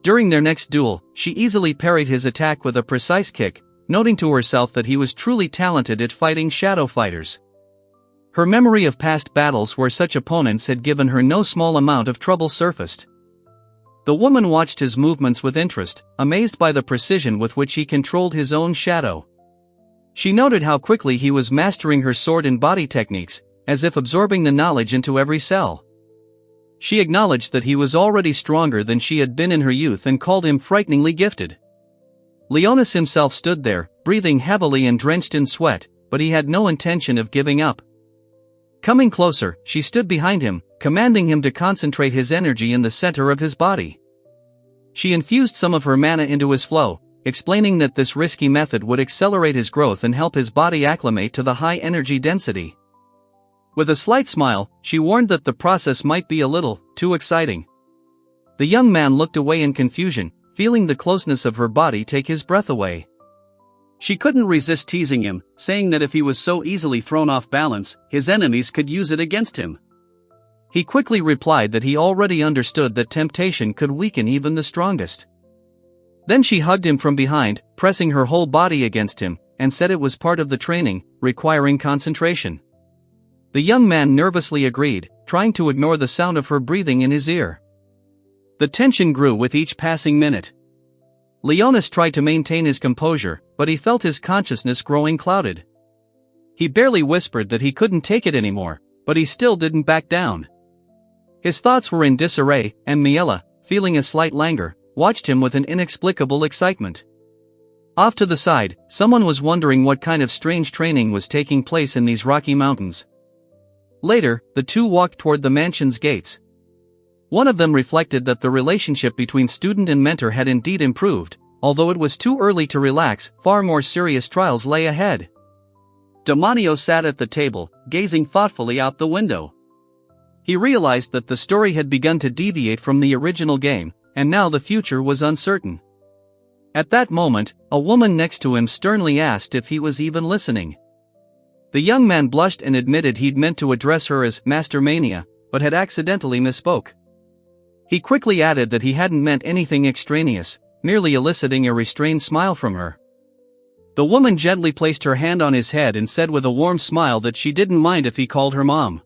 Speaker 1: During their next duel, she easily parried his attack with a precise kick, noting to herself that he was truly talented at fighting shadow fighters. Her memory of past battles where such opponents had given her no small amount of trouble surfaced. The woman watched his movements with interest, amazed by the precision with which he controlled his own shadow. She noted how quickly he was mastering her sword and body techniques, as if absorbing the knowledge into every cell. She acknowledged that he was already stronger than she had been in her youth and called him frighteningly gifted. Leonis himself stood there, breathing heavily and drenched in sweat, but he had no intention of giving up. Coming closer, she stood behind him, commanding him to concentrate his energy in the center of his body. She infused some of her mana into his flow, explaining that this risky method would accelerate his growth and help his body acclimate to the high energy density. With a slight smile, she warned that the process might be a little too exciting. The young man looked away in confusion, feeling the closeness of her body take his breath away. She couldn't resist teasing him, saying that if he was so easily thrown off balance, his enemies could use it against him. He quickly replied that he already understood that temptation could weaken even the strongest. Then she hugged him from behind, pressing her whole body against him, and said it was part of the training, requiring concentration. The young man nervously agreed, trying to ignore the sound of her breathing in his ear. The tension grew with each passing minute. Leonis tried to maintain his composure, but he felt his consciousness growing clouded. He barely whispered that he couldn't take it anymore, but he still didn't back down. His thoughts were in disarray, and Miela, feeling a slight languor, watched him with an inexplicable excitement. Off to the side, someone was wondering what kind of strange training was taking place in these rocky mountains. Later, the two walked toward the mansion's gates. One of them reflected that the relationship between student and mentor had indeed improved, although it was too early to relax, far more serious trials lay ahead. Demanio sat at the table, gazing thoughtfully out the window. He realized that the story had begun to deviate from the original game, and now the future was uncertain. At that moment, a woman next to him sternly asked if he was even listening. The young man blushed and admitted he'd meant to address her as Master Mania, but had accidentally misspoke. He quickly added that he hadn't meant anything extraneous, merely eliciting a restrained smile from her. The woman gently placed her hand on his head and said with a warm smile that she didn't mind if he called her mom.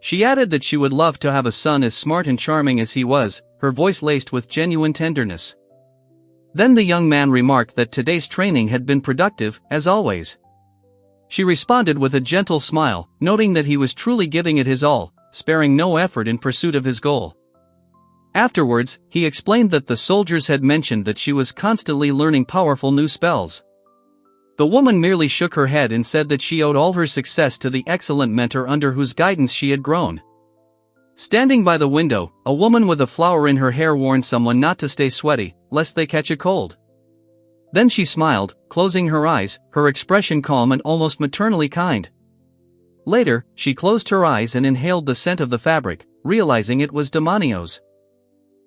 Speaker 1: She added that she would love to have a son as smart and charming as he was, her voice laced with genuine tenderness. Then the young man remarked that today's training had been productive, as always. She responded with a gentle smile, noting that he was truly giving it his all, sparing no effort in pursuit of his goal. Afterwards, he explained that the soldiers had mentioned that she was constantly learning powerful new spells. The woman merely shook her head and said that she owed all her success to the excellent mentor under whose guidance she had grown. Standing by the window, a woman with a flower in her hair warned someone not to stay sweaty, lest they catch a cold. Then she smiled, closing her eyes, her expression calm and almost maternally kind. Later, she closed her eyes and inhaled the scent of the fabric, realizing it was Demanio's.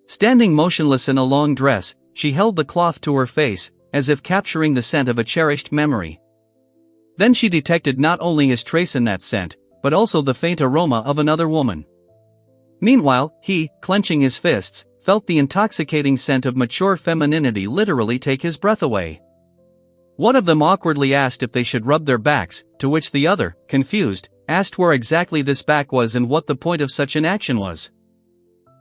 Speaker 1: Standing motionless in a long dress, she held the cloth to her face, as if capturing the scent of a cherished memory. Then she detected not only his trace in that scent, but also the faint aroma of another woman. Meanwhile, he, clenching his fists, felt the intoxicating scent of mature femininity literally take his breath away. One of them awkwardly asked if they should rub their backs, to which the other, confused, asked where exactly this back was and what the point of such an action was.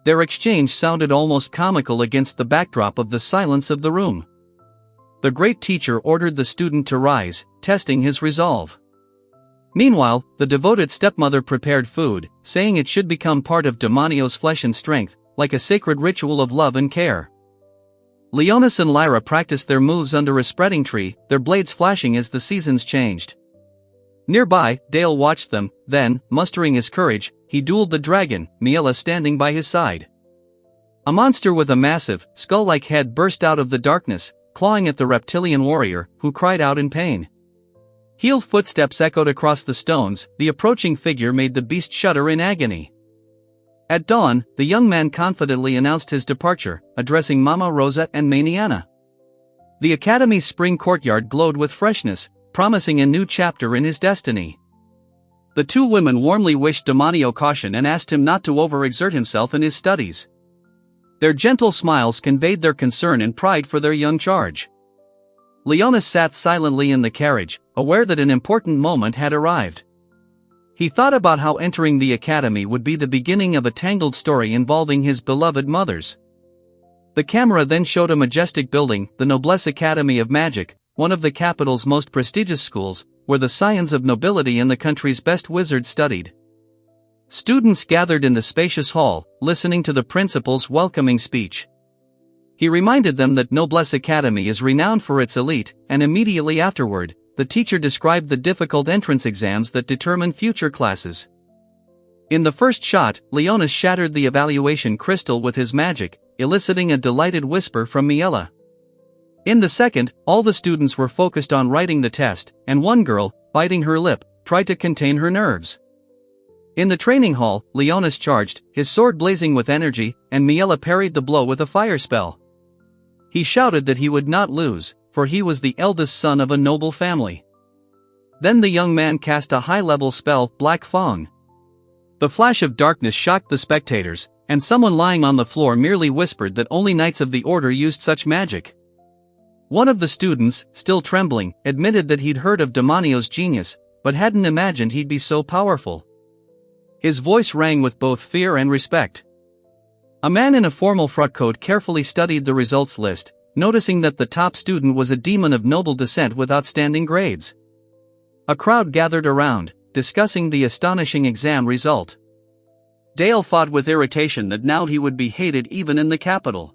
Speaker 1: Their exchange sounded almost comical against the backdrop of the silence of the room. The great teacher ordered the student to rise, testing his resolve. Meanwhile, the devoted stepmother prepared food, saying it should become part of Demanio's flesh and strength, like a sacred ritual of love and care. Leonis and Lyra practiced their moves under a spreading tree, their blades flashing as the seasons changed. Nearby, Dale watched them, then, mustering his courage, he dueled the dragon, Miela standing by his side. A monster with a massive, skull-like head burst out of the darkness, clawing at the reptilian warrior, who cried out in pain. Heeled footsteps echoed across the stones, the approaching figure made the beast shudder in agony. At dawn, the young man confidently announced his departure, addressing Mama Rosa and Maniana. The academy's spring courtyard glowed with freshness, promising a new chapter in his destiny. The two women warmly wished Demanio caution and asked him not to overexert himself in his studies. Their gentle smiles conveyed their concern and pride for their young charge. Leonis sat silently in the carriage, aware that an important moment had arrived. He thought about how entering the academy would be the beginning of a tangled story involving his beloved mothers. The camera then showed a majestic building, the Noblesse Academy of Magic, one of the capital's most prestigious schools, where the scions of nobility and the country's best wizards studied. Students gathered in the spacious hall, listening to the principal's welcoming speech. He reminded them that Noblesse Academy is renowned for its elite, and immediately afterward, the teacher described the difficult entrance exams that determine future classes. In the first shot, Leonis shattered the evaluation crystal with his magic, eliciting a delighted whisper from Miela. In the second, all the students were focused on writing the test, and one girl, biting her lip, tried to contain her nerves. In the training hall, Leonis charged, his sword blazing with energy, and Miela parried the blow with a fire spell. He shouted that he would not lose, for he was the eldest son of a noble family. Then the young man cast a high-level spell, Black Fong. The flash of darkness shocked the spectators, and someone lying on the floor merely whispered that only Knights of the Order used such magic. One of the students, still trembling, admitted that he'd heard of Demanio's genius, but hadn't imagined he'd be so powerful. His voice rang with both fear and respect. A man in a formal frock coat carefully studied the results list, noticing that the top student was a demon of noble descent with outstanding grades. A crowd gathered around, discussing the astonishing exam result. Dale fought with irritation that now he would be hated even in the capital.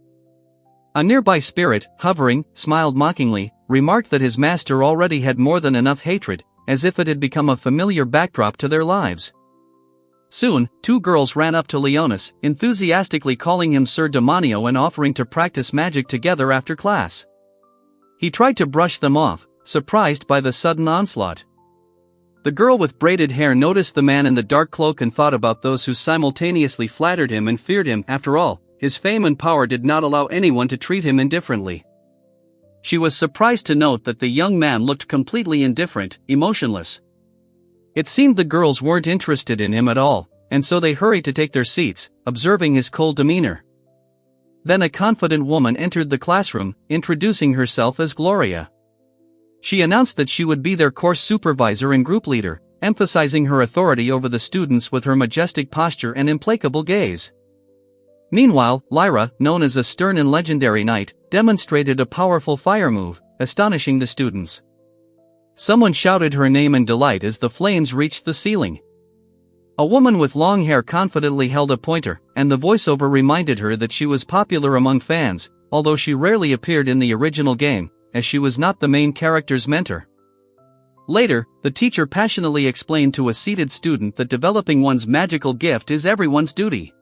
Speaker 1: A nearby spirit, hovering, smiled mockingly, remarked that his master already had more than enough hatred, as if it had become a familiar backdrop to their lives. Soon, two girls ran up to Leonis, enthusiastically calling him Sir Demanio and offering to practice magic together after class. He tried to brush them off, surprised by the sudden onslaught. The girl with braided hair noticed the man in the dark cloak and thought about those who simultaneously flattered him and feared him. After all, his fame and power did not allow anyone to treat him indifferently. She was surprised to note that the young man looked completely indifferent, emotionless. It seemed the girls weren't interested in him at all, and so they hurried to take their seats, observing his cold demeanor. Then a confident woman entered the classroom, introducing herself as Gloria. She announced that she would be their course supervisor and group leader, emphasizing her authority over the students with her majestic posture and implacable gaze. Meanwhile, Lyra, known as a stern and legendary knight, demonstrated a powerful fire move, astonishing the students. Someone shouted her name in delight as the flames reached the ceiling. A woman with long hair confidently held a pointer, and the voiceover reminded her that she was popular among fans, although she rarely appeared in the original game, as she was not the main character's mentor. Later, the teacher passionately explained to a seated student that developing one's magical gift is everyone's duty.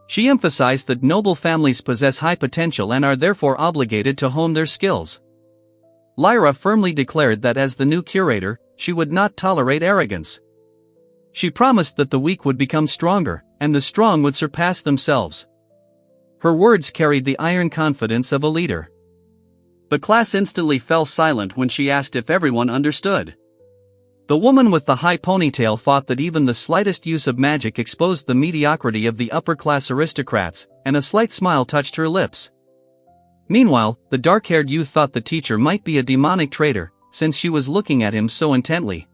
Speaker 1: She emphasized that noble families possess high potential and are therefore obligated to hone their skills. Lyra firmly declared that as the new curator, she would not tolerate arrogance. She promised that the weak would become stronger, and the strong would surpass themselves. Her words carried the iron confidence of a leader. The class instantly fell silent when she asked if everyone understood. The woman with the high ponytail thought that even the slightest use of magic exposed the mediocrity of the upper-class aristocrats, and a slight smile touched her lips. Meanwhile, the dark-haired youth thought the teacher might be a demonic traitor, since she was looking at him so intently.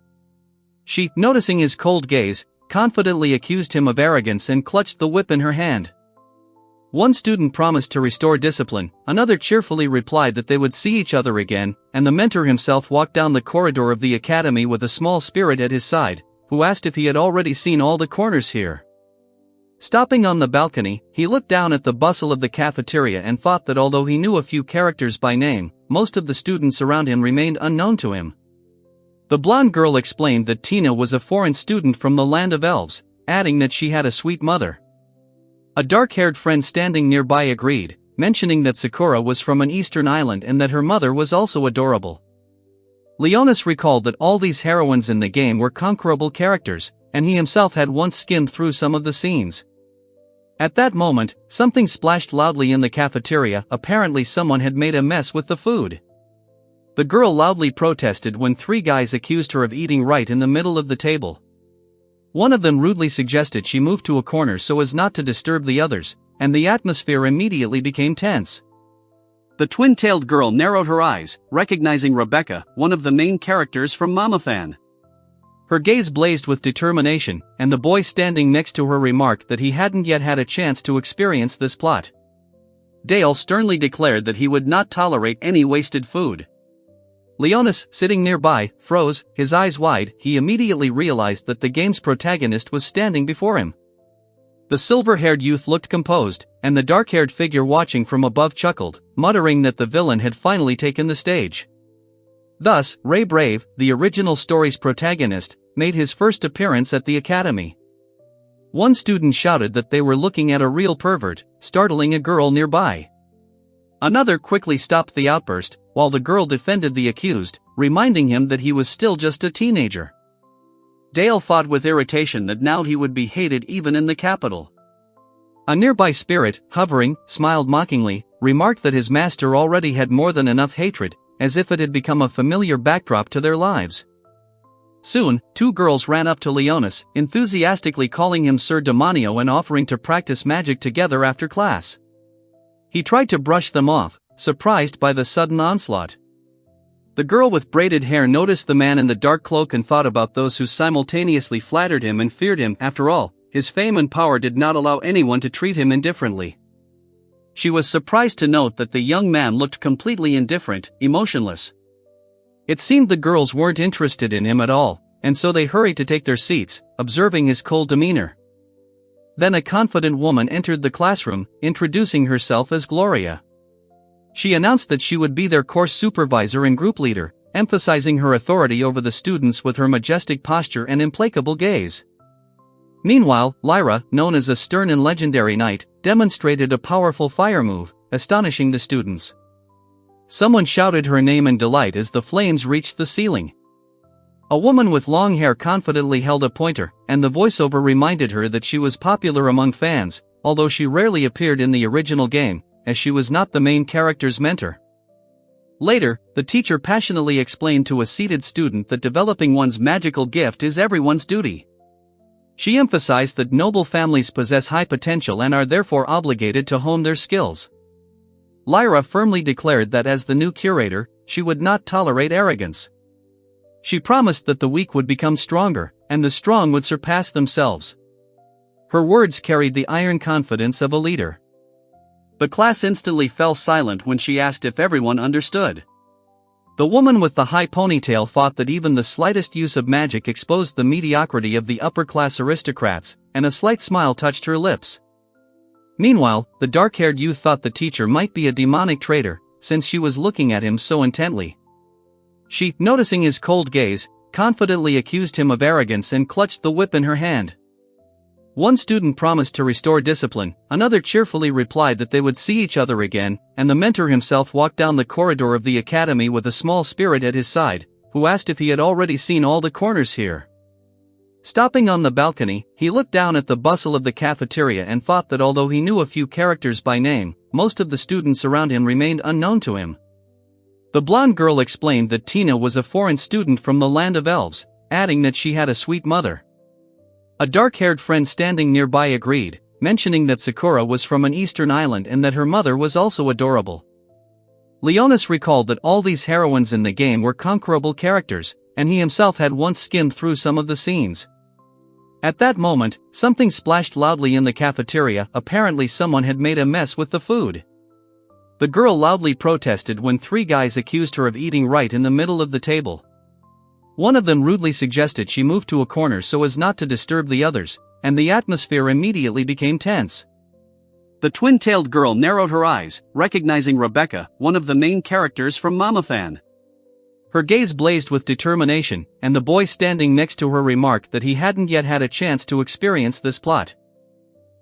Speaker 1: She, noticing his cold gaze, confidently accused him of arrogance and clutched the whip in her hand. One student promised to restore discipline, another cheerfully replied that they would see each other again, and the mentor himself walked down the corridor of the academy with a small spirit at his side, who asked if he had already seen all the corners here. Stopping on the balcony, he looked down at the bustle of the cafeteria and thought that although he knew a few characters by name, most of the students around him remained unknown to him. The blonde girl explained that Tina was a foreign student from the land of elves, adding that she had a sweet mother. A dark-haired friend standing nearby agreed, mentioning that Sakura was from an eastern island and that her mother was also adorable. Leonis recalled that all these heroines in the game were conquerable characters, and he himself had once skimmed through some of the scenes. At that moment, something splashed loudly in the cafeteria. Apparently someone had made a mess with the food. The girl loudly protested when three guys accused her of eating right in the middle of the table. One of them rudely suggested she move to a corner so as not to disturb the others, and the atmosphere immediately became tense. The twin-tailed girl narrowed her eyes, recognizing Rebecca, one of the main characters from Mama-fan. Her gaze blazed with determination, and the boy standing next to her remarked that he hadn't yet had a chance to experience this plot. Dale sternly declared that he would not tolerate any wasted food. Leonis, sitting nearby, froze, his eyes wide. He immediately realized that the game's protagonist was standing before him. The silver-haired youth looked composed, and the dark-haired figure watching from above chuckled, muttering that the villain had finally taken the stage. Thus, Ray Brave, the original story's protagonist, made his first appearance at the academy. One student shouted that they were looking at a real pervert, startling a girl nearby. Another quickly stopped the outburst, while the girl defended the accused, reminding him that he was still just a teenager. Dale thought with irritation that now he would be hated even in the capital. A nearby spirit, hovering, smiled mockingly, remarked that his master already had more than enough hatred, as if it had become a familiar backdrop to their lives. Soon, two girls ran up to Leonis, enthusiastically calling him Sir Demanio and offering to practice magic together after class. He tried to brush them off, surprised by the sudden onslaught. The girl with braided hair noticed the man in the dark cloak and thought about those who simultaneously flattered him and feared him. After all, his fame and power did not allow anyone to treat him indifferently. She was surprised to note that the young man looked completely indifferent, emotionless. It seemed the girls weren't interested in him at all, and so they hurried to take their seats, observing his cold demeanor. Then a confident woman entered the classroom, introducing herself as Gloria. She announced that she would be their course supervisor and group leader, emphasizing her authority over the students with her majestic posture and implacable gaze. Meanwhile, Lyra, known as a stern and legendary knight, demonstrated a powerful fire move, astonishing the students. Someone shouted her name in delight as the flames reached the ceiling. A woman with long hair confidently held a pointer, and the voiceover reminded her that she was popular among fans, although she rarely appeared in the original game, as she was not the main character's mentor. Later, the teacher passionately explained to a seated student that developing one's magical gift is everyone's duty. She emphasized that noble families possess high potential and are therefore obligated to hone their skills. Lyra firmly declared that as the new curator, she would not tolerate arrogance. She promised that the weak would become stronger, and the strong would surpass themselves. Her words carried the iron confidence of a leader. The class instantly fell silent when she asked if everyone understood. The woman with the high ponytail thought that even the slightest use of magic exposed the mediocrity of the upper-class aristocrats, and a slight smile touched her lips. Meanwhile, the dark-haired youth thought the teacher might be a demonic traitor, since she was looking at him so intently. She, noticing his cold gaze, confidently accused him of arrogance and clutched the whip in her hand. One student promised to restore discipline, another cheerfully replied that they would see each other again, and the mentor himself walked down the corridor of the academy with a small spirit at his side, who asked if he had already seen all the corners here. Stopping on the balcony, he looked down at the bustle of the cafeteria and thought that although he knew a few characters by name, most of the students around him remained unknown to him. The blonde girl explained that Tina was a foreign student from the land of elves, adding that she had a sweet mother. A dark-haired friend standing nearby agreed, mentioning that Sakura was from an eastern island and that her mother was also adorable. Leonis recalled that all these heroines in the game were conquerable characters, and he himself had once skimmed through some of the scenes. At that moment, something splashed loudly in the cafeteria. Apparently someone had made a mess with the food. The girl loudly protested when three guys accused her of eating right in the middle of the table. One of them rudely suggested she move to a corner so as not to disturb the others, and the atmosphere immediately became tense. The twin-tailed girl narrowed her eyes, recognizing Rebecca, one of the main characters from Mama-fan. Her gaze blazed with determination, and the boy standing next to her remarked that he hadn't yet had a chance to experience this plot.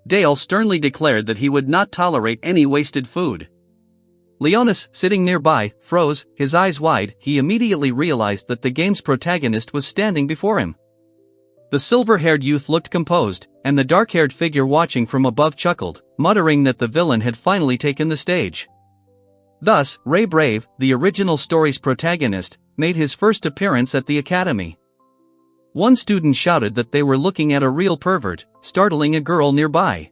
Speaker 1: Dale sternly declared that he would not tolerate any wasted food. Leonis, sitting nearby, froze, his eyes wide. He immediately realized that the game's protagonist was standing before him. The silver-haired youth looked composed, and the dark-haired figure watching from above chuckled, muttering that the villain had finally taken the stage. Thus, Ray Brave, the original story's protagonist, made his first appearance at the academy. One student shouted that they were looking at a real pervert, startling a girl nearby.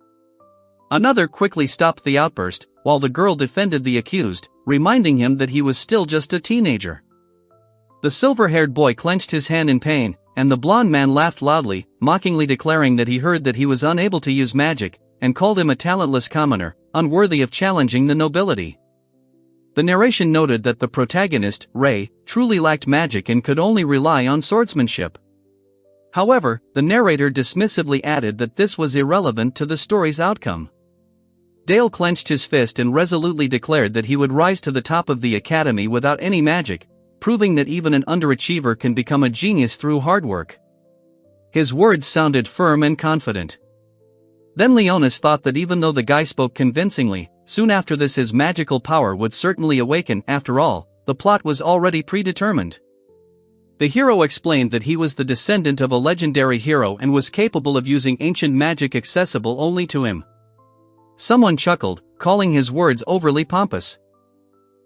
Speaker 1: Another quickly stopped the outburst, while the girl defended the accused, reminding him that he was still just a teenager. The silver-haired boy clenched his hand in pain, and the blonde man laughed loudly, mockingly declaring that he heard that he was unable to use magic, and called him a talentless commoner, unworthy of challenging the nobility. The narration noted that the protagonist, Ray, truly lacked magic and could only rely on swordsmanship. However, the narrator dismissively added that this was irrelevant to the story's outcome. Dale clenched his fist and resolutely declared that he would rise to the top of the academy without any magic, proving that even an underachiever can become a genius through hard work. His words sounded firm and confident. Then Leonis thought that even though the guy spoke convincingly, soon after this his magical power would certainly awaken. After all, the plot was already predetermined. The hero explained that he was the descendant of a legendary hero and was capable of using ancient magic accessible only to him. Someone chuckled, calling his words overly pompous.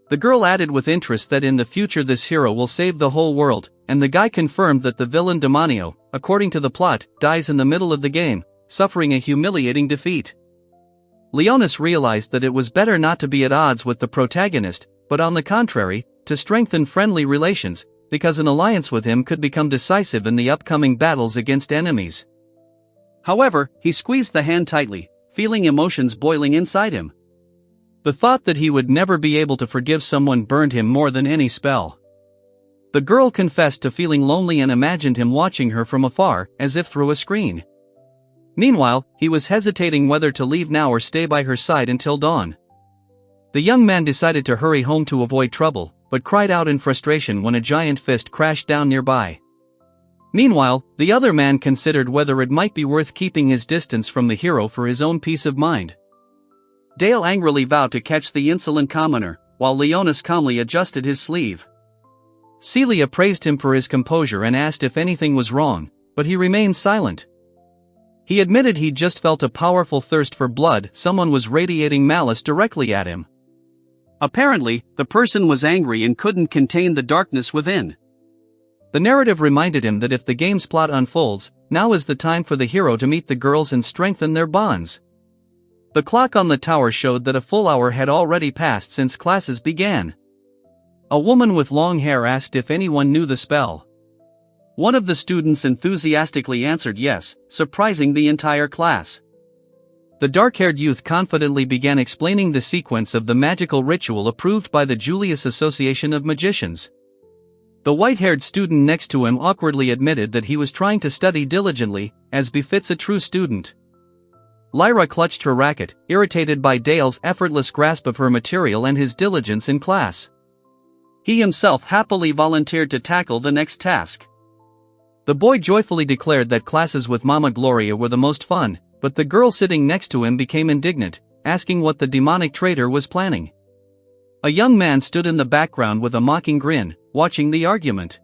Speaker 1: The girl added with interest that in the future this hero will save the whole world, and the guy confirmed that the villain Demanio, according to the plot, dies in the middle of the game, suffering a humiliating defeat. Leonis realized that it was better not to be at odds with the protagonist, but on the contrary, to strengthen friendly relations, because an alliance with him could become decisive in the upcoming battles against enemies. However, he squeezed the hand tightly, feeling emotions boiling inside him. The thought that he would never be able to forgive someone burned him more than any spell. The girl confessed to feeling lonely and imagined him watching her from afar, as if through a screen. Meanwhile, he was hesitating whether to leave now or stay by her side until dawn. The young man decided to hurry home to avoid trouble, but cried out in frustration when a giant fist crashed down nearby. Meanwhile, the other man considered whether it might be worth keeping his distance from the hero for his own peace of mind. Dale angrily vowed to catch the insolent commoner, while Leonis calmly adjusted his sleeve. Celia praised him for his composure and asked if anything was wrong, but he remained silent. He admitted he'd just felt a powerful thirst for blood. Someone was radiating malice directly at him. Apparently, the person was angry and couldn't contain the darkness within. The narrative reminded him that if the game's plot unfolds, now is the time for the hero to meet the girls and strengthen their bonds. The clock on the tower showed that a full hour had already passed since classes began. A woman with long hair asked if anyone knew the spell. One of the students enthusiastically answered yes, surprising the entire class. The dark-haired youth confidently began explaining the sequence of the magical ritual approved by the Julius Association of Magicians. The white-haired student next to him awkwardly admitted that he was trying to study diligently, as befits a true student. Lyra clutched her racket, irritated by Dale's effortless grasp of her material and his diligence in class. He himself happily volunteered to tackle the next task. The boy joyfully declared that classes with Mama Gloria were the most fun, but the girl sitting next to him became indignant, asking what the demonic traitor was planning. A young man stood in the background with a mocking grin, watching the argument.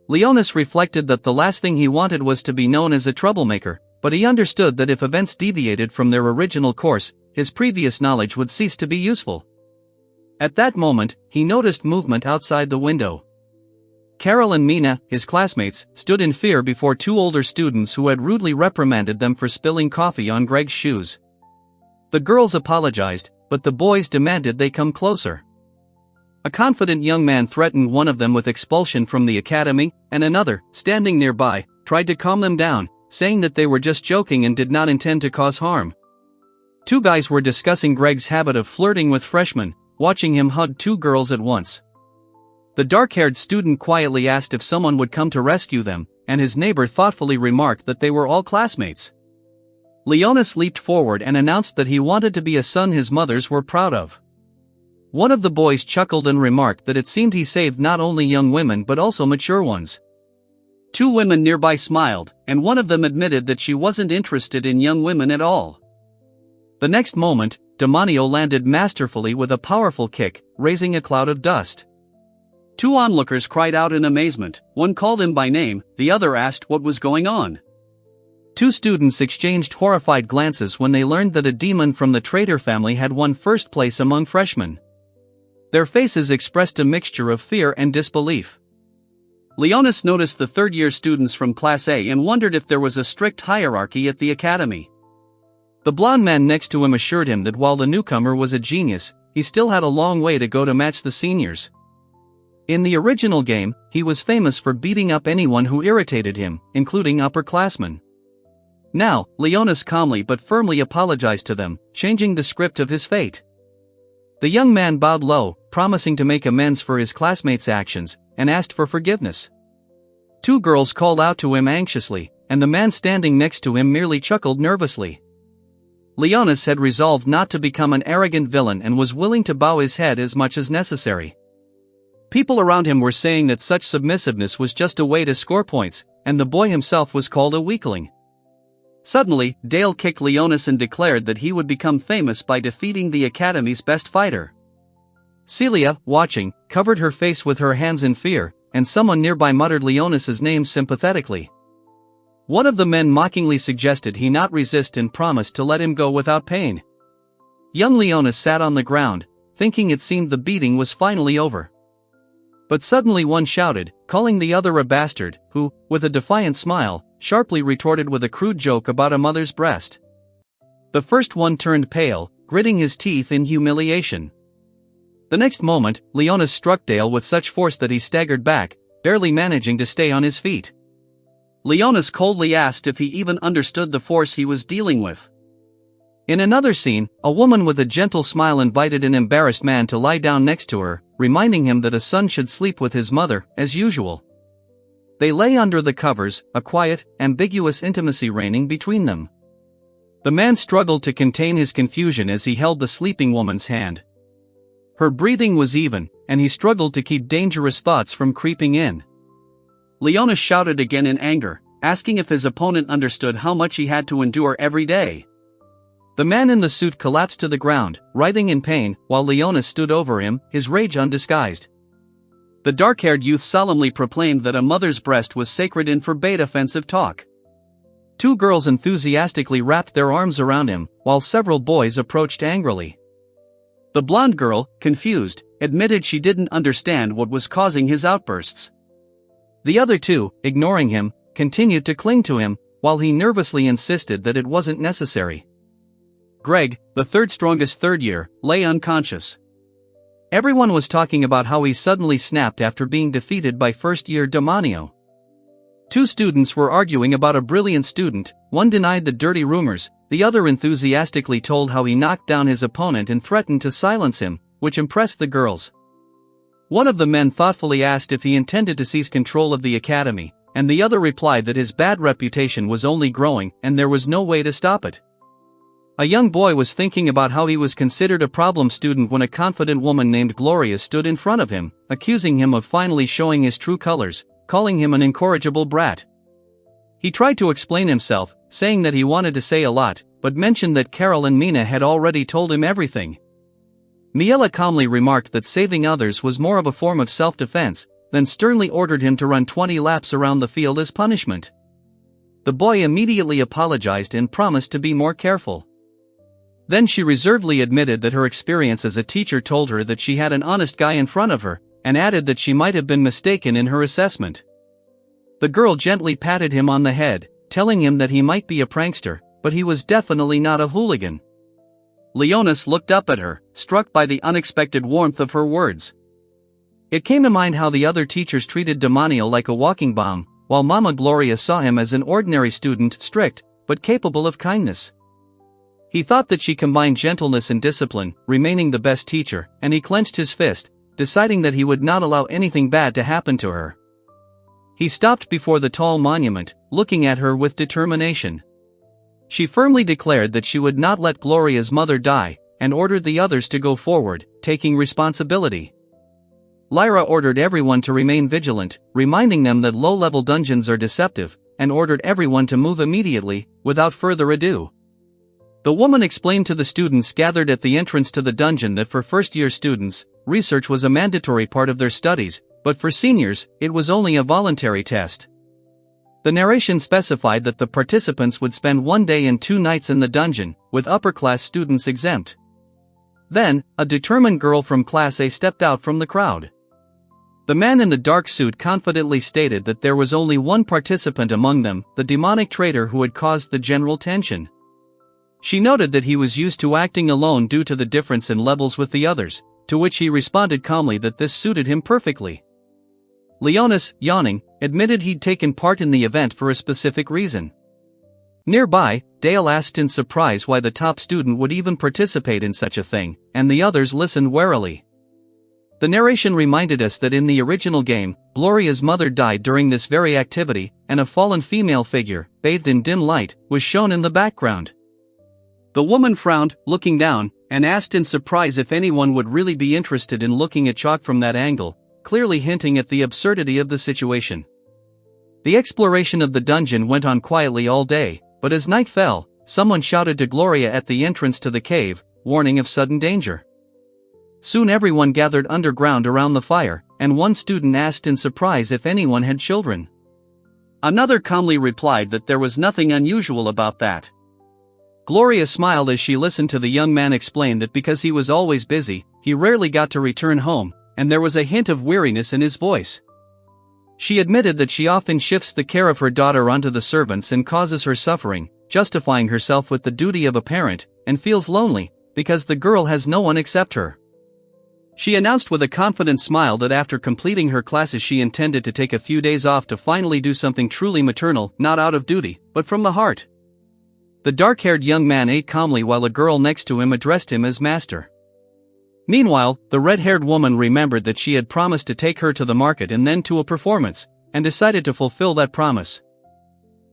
Speaker 1: Leonis reflected that the last thing he wanted was to be known as a troublemaker, but he understood that if events deviated from their original course, his previous knowledge would cease to be useful. At that moment, he noticed movement outside the window. Carol and Mina, his classmates, stood in fear before two older students who had rudely reprimanded them for spilling coffee on Greg's shoes. The girls apologized, but the boys demanded they come closer. A confident young man threatened one of them with expulsion from the academy, and another, standing nearby, tried to calm them down, saying that they were just joking and did not intend to cause harm. Two guys were discussing Greg's habit of flirting with freshmen, watching him hug two girls at once. The dark-haired student quietly asked if someone would come to rescue them, and his neighbor thoughtfully remarked that they were all classmates. Leonis leaped forward and announced that he wanted to be a son his mothers were proud of. One of the boys chuckled and remarked that it seemed he saved not only young women but also mature ones. Two women nearby smiled, and one of them admitted that she wasn't interested in young women at all. The next moment, Demanio landed masterfully with a powerful kick, raising a cloud of dust. Two onlookers cried out in amazement, one called him by name, the other asked what was going on. Two students exchanged horrified glances when they learned that a demon from the traitor family had won first place among freshmen. Their faces expressed a mixture of fear and disbelief. Leonis noticed the third-year students from Class A and wondered if there was a strict hierarchy at the academy. The blond man next to him assured him that while the newcomer was a genius, he still had a long way to go to match the seniors. In the original game, he was famous for beating up anyone who irritated him, including upperclassmen. Now, Leonis calmly but firmly apologized to them, changing the script of his fate. The young man bowed low, promising to make amends for his classmates' actions, and asked for forgiveness. Two girls called out to him anxiously, and the man standing next to him merely chuckled nervously. Leonis had resolved not to become an arrogant villain and was willing to bow his head as much as necessary. People around him were saying that such submissiveness was just a way to score points, and the boy himself was called a weakling. Suddenly, Dale kicked Leonis and declared that he would become famous by defeating the academy's best fighter. Celia, watching, covered her face with her hands in fear, and someone nearby muttered Leonis's name sympathetically. One of the men mockingly suggested he not resist and promised to let him go without pain. Young Leonis sat on the ground, thinking it seemed the beating was finally over. But suddenly one shouted, calling the other a bastard, who, with a defiant smile, sharply retorted with a crude joke about a mother's breast. The first one turned pale, gritting his teeth in humiliation. The next moment, Leonis struck Dale with such force that he staggered back, barely managing to stay on his feet. Leonis coldly asked if he even understood the force he was dealing with. In another scene, a woman with a gentle smile invited an embarrassed man to lie down next to her, reminding him that a son should sleep with his mother, as usual. They lay under the covers, a quiet, ambiguous intimacy reigning between them. The man struggled to contain his confusion as he held the sleeping woman's hand. Her breathing was even, and he struggled to keep dangerous thoughts from creeping in. Leonis shouted again in anger, asking if his opponent understood how much he had to endure every day. The man in the suit collapsed to the ground, writhing in pain, while Leonis stood over him, his rage undisguised. The dark-haired youth solemnly proclaimed that a mother's breast was sacred and forbade offensive talk. Two girls enthusiastically wrapped their arms around him, while several boys approached angrily. The blonde girl, confused, admitted she didn't understand what was causing his outbursts. The other two, ignoring him, continued to cling to him, while he nervously insisted that it wasn't necessary. Greg, the third strongest third year, lay unconscious. Everyone was talking about how he suddenly snapped after being defeated by first-year Demanio. Two students were arguing about a brilliant student, one denied the dirty rumors, the other enthusiastically told how he knocked down his opponent and threatened to silence him, which impressed the girls. One of the men thoughtfully asked if he intended to seize control of the academy, and the other replied that his bad reputation was only growing and there was no way to stop it. A young boy was thinking about how he was considered a problem student when a confident woman named Gloria stood in front of him, accusing him of finally showing his true colors, calling him an incorrigible brat. He tried to explain himself, saying that he wanted to say a lot, but mentioned that Carol and Mina had already told him everything. Miela calmly remarked that saving others was more of a form of self-defense, then sternly ordered him to run 20 laps around the field as punishment. The boy immediately apologized and promised to be more careful. Then she reservedly admitted that her experience as a teacher told her that she had an honest guy in front of her, and added that she might have been mistaken in her assessment. The girl gently patted him on the head, telling him that he might be a prankster, but he was definitely not a hooligan. Leonis looked up at her, struck by the unexpected warmth of her words. It came to mind how the other teachers treated Demanio like a walking bomb, while Mama Gloria saw him as an ordinary student, strict, but capable of kindness. He thought that she combined gentleness and discipline, remaining the best teacher, and he clenched his fist, deciding that he would not allow anything bad to happen to her. He stopped before the tall monument, looking at her with determination. She firmly declared that she would not let Gloria's mother die, and ordered the others to go forward, taking responsibility. Lyra ordered everyone to remain vigilant, reminding them that low-level dungeons are deceptive, and ordered everyone to move immediately, without further ado. The woman explained to the students gathered at the entrance to the dungeon that for first-year students, research was a mandatory part of their studies, but for seniors, it was only a voluntary test. The narration specified that the participants would spend 1 day and 2 nights in the dungeon, with upper-class students exempt. Then, a determined girl from Class A stepped out from the crowd. The man in the dark suit confidently stated that there was only one participant among them, the demonic traitor who had caused the general tension. She noted that he was used to acting alone due to the difference in levels with the others, to which he responded calmly that this suited him perfectly. Leonis, yawning, admitted he'd taken part in the event for a specific reason. Nearby, Dale asked in surprise why the top student would even participate in such a thing, and the others listened warily. The narration reminded us that in the original game, Gloria's mother died during this very activity, and a fallen female figure, bathed in dim light, was shown in the background. The woman frowned, looking down, and asked in surprise if anyone would really be interested in looking at chalk from that angle, clearly hinting at the absurdity of the situation. The exploration of the dungeon went on quietly all day, but as night fell, someone shouted to Gloria at the entrance to the cave, warning of sudden danger. Soon everyone gathered underground around the fire, and one student asked in surprise if anyone had children. Another calmly replied that there was nothing unusual about that. Gloria smiled as she listened to the young man explain that because he was always busy, he rarely got to return home, and there was a hint of weariness in his voice. She admitted that she often shifts the care of her daughter onto the servants and causes her suffering, justifying herself with the duty of a parent, and feels lonely, because the girl has no one except her. She announced with a confident smile that after completing her classes she intended to take a few days off to finally do something truly maternal, not out of duty, but from the heart. The dark-haired young man ate calmly while a girl next to him addressed him as master. Meanwhile, the red-haired woman remembered that she had promised to take her to the market and then to a performance, and decided to fulfill that promise.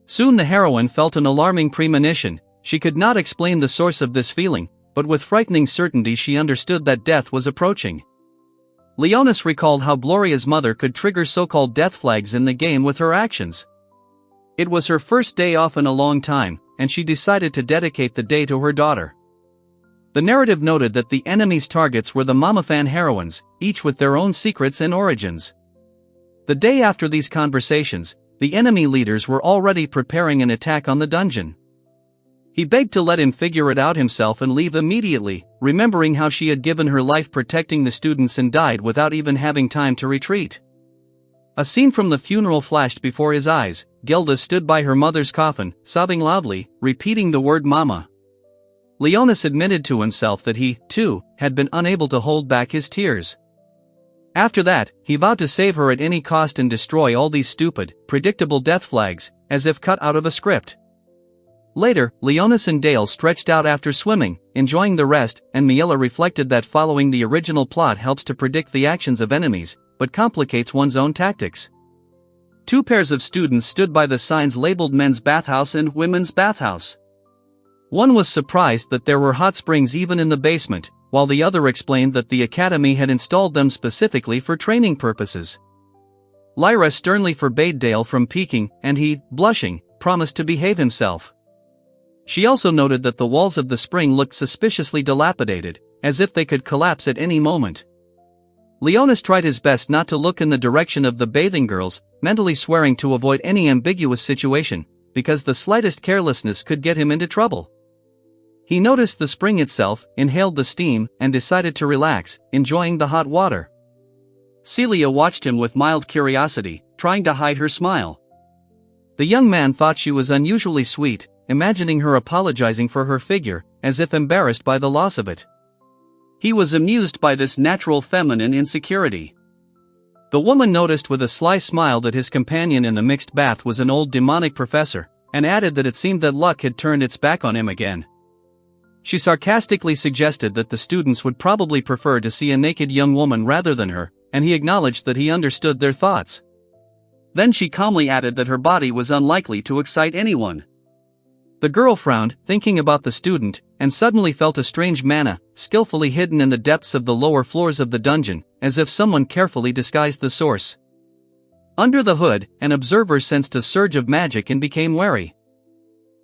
Speaker 1: Soon the heroine felt an alarming premonition. She could not explain the source of this feeling, but with frightening certainty she understood that death was approaching. Leonis recalled how Gloria's mother could trigger so-called death flags in the game with her actions. It was her first day off in a long time, and she decided to dedicate the day to her daughter. The narrative noted that the enemy's targets were the Mamafan heroines, each with their own secrets and origins. The day after these conversations, the enemy leaders were already preparing an attack on the dungeon. He begged to let him figure it out himself and leave immediately, remembering how she had given her life protecting the students and died without even having time to retreat. A scene from the funeral flashed before his eyes. Gilda stood by her mother's coffin, sobbing loudly, repeating the word mama. Leonis admitted to himself that he, too, had been unable to hold back his tears. After that, he vowed to save her at any cost and destroy all these stupid, predictable death flags, as if cut out of a script. Later, Leonis and Dale stretched out after swimming, enjoying the rest, and Miela reflected that following the original plot helps to predict the actions of enemies, but complicates one's own tactics. 2 pairs of students stood by the signs labeled men's bathhouse and women's bathhouse. One was surprised that there were hot springs even in the basement, while the other explained that the academy had installed them specifically for training purposes. Lyra sternly forbade Dale from peeking, and he, blushing, promised to behave himself. She also noted that the walls of the spring looked suspiciously dilapidated, as if they could collapse at any moment. Leonis tried his best not to look in the direction of the bathing girls, mentally swearing to avoid any ambiguous situation, because the slightest carelessness could get him into trouble. He noticed the spring itself, inhaled the steam, and decided to relax, enjoying the hot water. Celia watched him with mild curiosity, trying to hide her smile. The young man thought she was unusually sweet, imagining her apologizing for her figure, as if embarrassed by the loss of it. He was amused by this natural feminine insecurity. The woman noticed with a sly smile that his companion in the mixed bath was an old demonic professor, and added that it seemed that luck had turned its back on him again. She sarcastically suggested that the students would probably prefer to see a naked young woman rather than her, and he acknowledged that he understood their thoughts. Then she calmly added that her body was unlikely to excite anyone. The girl frowned, thinking about the student, and suddenly felt a strange mana, skillfully hidden in the depths of the lower floors of the dungeon, as if someone carefully disguised the source. Under the hood, an observer sensed a surge of magic and became wary.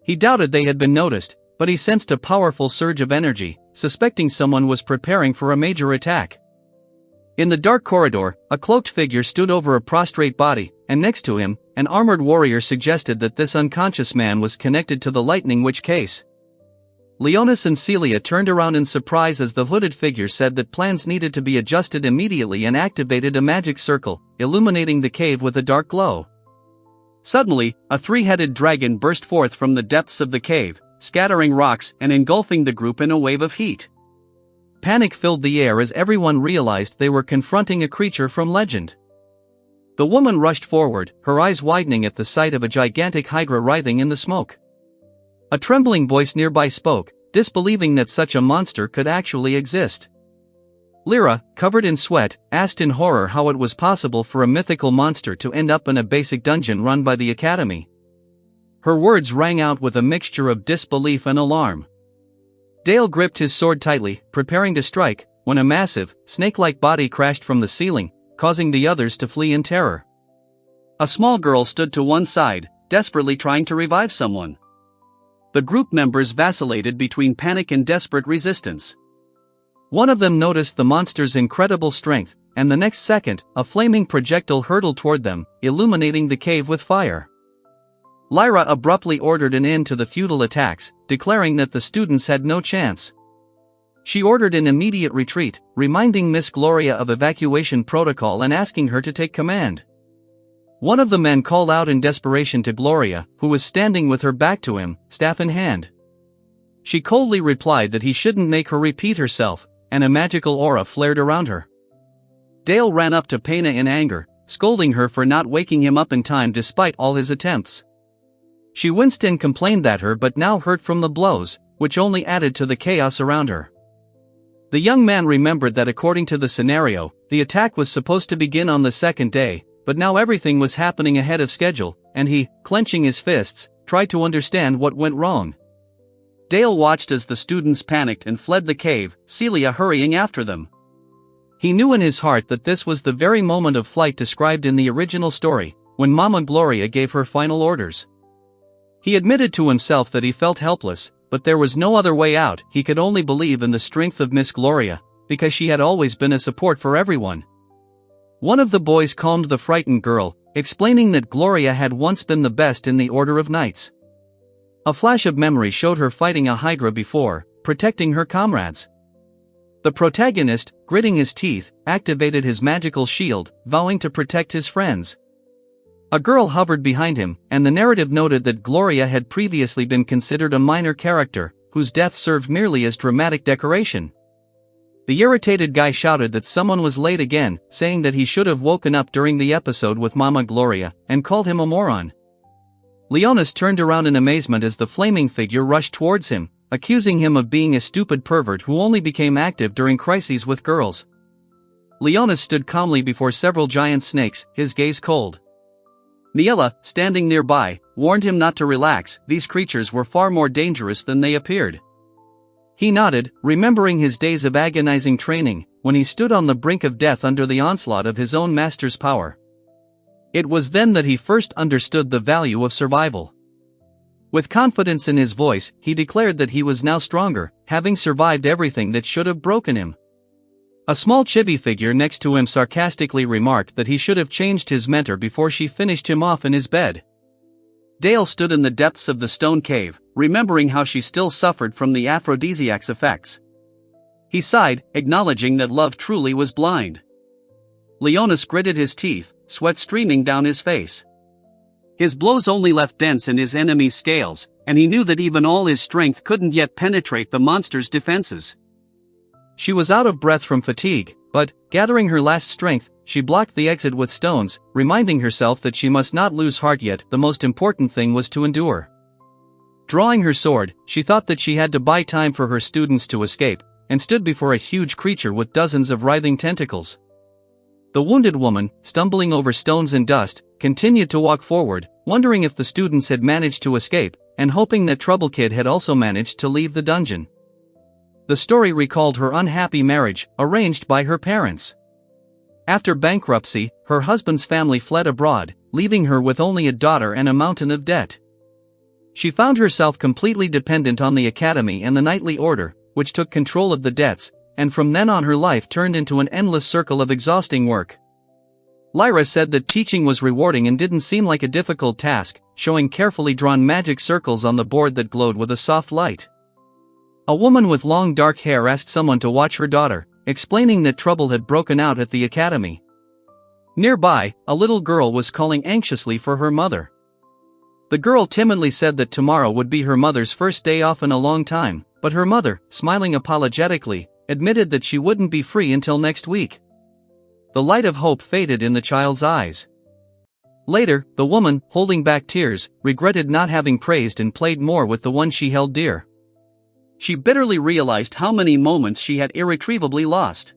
Speaker 1: He doubted they had been noticed, but he sensed a powerful surge of energy, suspecting someone was preparing for a major attack. In the dark corridor, a cloaked figure stood over a prostrate body, and next to him, an armored warrior suggested that this unconscious man was connected to the lightning witch case. Leonis and Celia turned around in surprise as the hooded figure said that plans needed to be adjusted immediately and activated a magic circle, illuminating the cave with a dark glow. Suddenly, a three-headed dragon burst forth from the depths of the cave, scattering rocks and engulfing the group in a wave of heat. Panic filled the air as everyone realized they were confronting a creature from legend. The woman rushed forward, her eyes widening at the sight of a gigantic hydra writhing in the smoke. A trembling voice nearby spoke, disbelieving that such a monster could actually exist. Lyra, covered in sweat, asked in horror how it was possible for a mythical monster to end up in a basic dungeon run by the academy. Her words rang out with a mixture of disbelief and alarm. Dale gripped his sword tightly, preparing to strike, when a massive, snake-like body crashed from the ceiling, causing the others to flee in terror. A small girl stood to one side, desperately trying to revive someone. The group members vacillated between panic and desperate resistance. One of them noticed the monster's incredible strength, and the next second, a flaming projectile hurtled toward them, illuminating the cave with fire. Lyra abruptly ordered an end to the futile attacks, declaring that the students had no chance. She ordered an immediate retreat, reminding Miss Gloria of evacuation protocol and asking her to take command. One of the men called out in desperation to Gloria, who was standing with her back to him, staff in hand. She coldly replied that he shouldn't make her repeat herself, and a magical aura flared around her. Dale ran up to Pena in anger, scolding her for not waking him up in time despite all his attempts. She winced and complained that her but now hurt from the blows, which only added to the chaos around her. The young man remembered that according to the scenario, the attack was supposed to begin on the second day, but now everything was happening ahead of schedule, and he, clenching his fists, tried to understand what went wrong. Dale watched as the students panicked and fled the cave, Celia hurrying after them. He knew in his heart that this was the very moment of flight described in the original story, when Mama Gloria gave her final orders. He admitted to himself that he felt helpless, but there was no other way out. He could only believe in the strength of Miss Gloria, because she had always been a support for everyone. One of the boys calmed the frightened girl, explaining that Gloria had once been the best in the Order of Knights. A flash of memory showed her fighting a hydra before, protecting her comrades. The protagonist, gritting his teeth, activated his magical shield, vowing to protect his friends. A girl hovered behind him, and the narrative noted that Gloria had previously been considered a minor character, whose death served merely as dramatic decoration. The irritated guy shouted that someone was late again, saying that he should have woken up during the episode with Mama Gloria, and called him a moron. Leonis turned around in amazement as the flaming figure rushed towards him, accusing him of being a stupid pervert who only became active during crises with girls. Leonis stood calmly before several giant snakes, his gaze cold. Niella, standing nearby, warned him not to relax. These creatures were far more dangerous than they appeared. He nodded, remembering his days of agonizing training, when he stood on the brink of death under the onslaught of his own master's power. It was then that he first understood the value of survival. With confidence in his voice, he declared that he was now stronger, having survived everything that should have broken him. A small chibi figure next to him sarcastically remarked that he should have changed his mentor before she finished him off in his bed. Dale stood in the depths of the stone cave, remembering how she still suffered from the aphrodisiac's effects. He sighed, acknowledging that love truly was blind. Leonis gritted his teeth, sweat streaming down his face. His blows only left dents in his enemy's scales, and he knew that even all his strength couldn't yet penetrate the monster's defenses. She was out of breath from fatigue, but, gathering her last strength, she blocked the exit with stones, reminding herself that she must not lose heart yet. The most important thing was to endure. Drawing her sword, she thought that she had to buy time for her students to escape, and stood before a huge creature with dozens of writhing tentacles. The wounded woman, stumbling over stones and dust, continued to walk forward, wondering if the students had managed to escape, and hoping that Trouble Kid had also managed to leave the dungeon. The story recalled her unhappy marriage, arranged by her parents. After bankruptcy, her husband's family fled abroad, leaving her with only a daughter and a mountain of debt. She found herself completely dependent on the academy and the knightly order, which took control of the debts, and from then on her life turned into an endless circle of exhausting work. Lyra said that teaching was rewarding and didn't seem like a difficult task, showing carefully drawn magic circles on the board that glowed with a soft light. A woman with long dark hair asked someone to watch her daughter, explaining that trouble had broken out at the academy. Nearby, a little girl was calling anxiously for her mother. The girl timidly said that tomorrow would be her mother's first day off in a long time, but her mother, smiling apologetically, admitted that she wouldn't be free until next week. The light of hope faded in the child's eyes. Later, the woman, holding back tears, regretted not having praised and played more with the one she held dear. She bitterly realized how many moments she had irretrievably lost.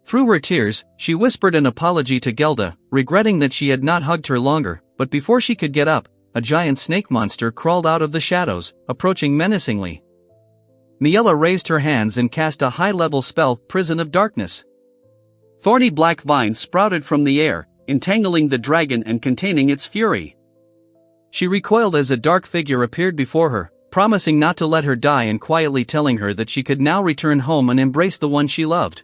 Speaker 1: Through her tears, she whispered an apology to Gelda, regretting that she had not hugged her longer, but before she could get up, a giant snake monster crawled out of the shadows, approaching menacingly. Miella raised her hands and cast a high-level spell, Prison of Darkness. Thorny black vines sprouted from the air, entangling the dragon and containing its fury. She recoiled as a dark figure appeared before her, promising not to let her die and quietly telling her that she could now return home and embrace the one she loved.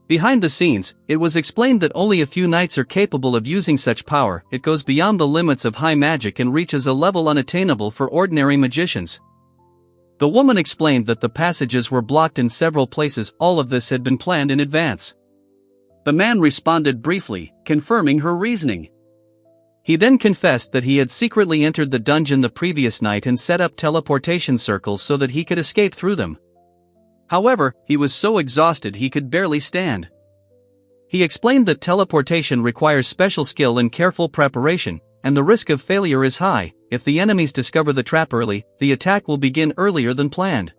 Speaker 1: Behind the scenes, it was explained that only a few knights are capable of using such power. It goes beyond the limits of high magic and reaches a level unattainable for ordinary magicians. The woman explained that the passages were blocked in several places. All of this had been planned in advance. The man responded briefly, confirming her reasoning. He then confessed that he had secretly entered the dungeon the previous night and set up teleportation circles so that he could escape through them. However, he was so exhausted he could barely stand. He explained that teleportation requires special skill and careful preparation, and the risk of failure is high. If the enemies discover the trap early, the attack will begin earlier than planned.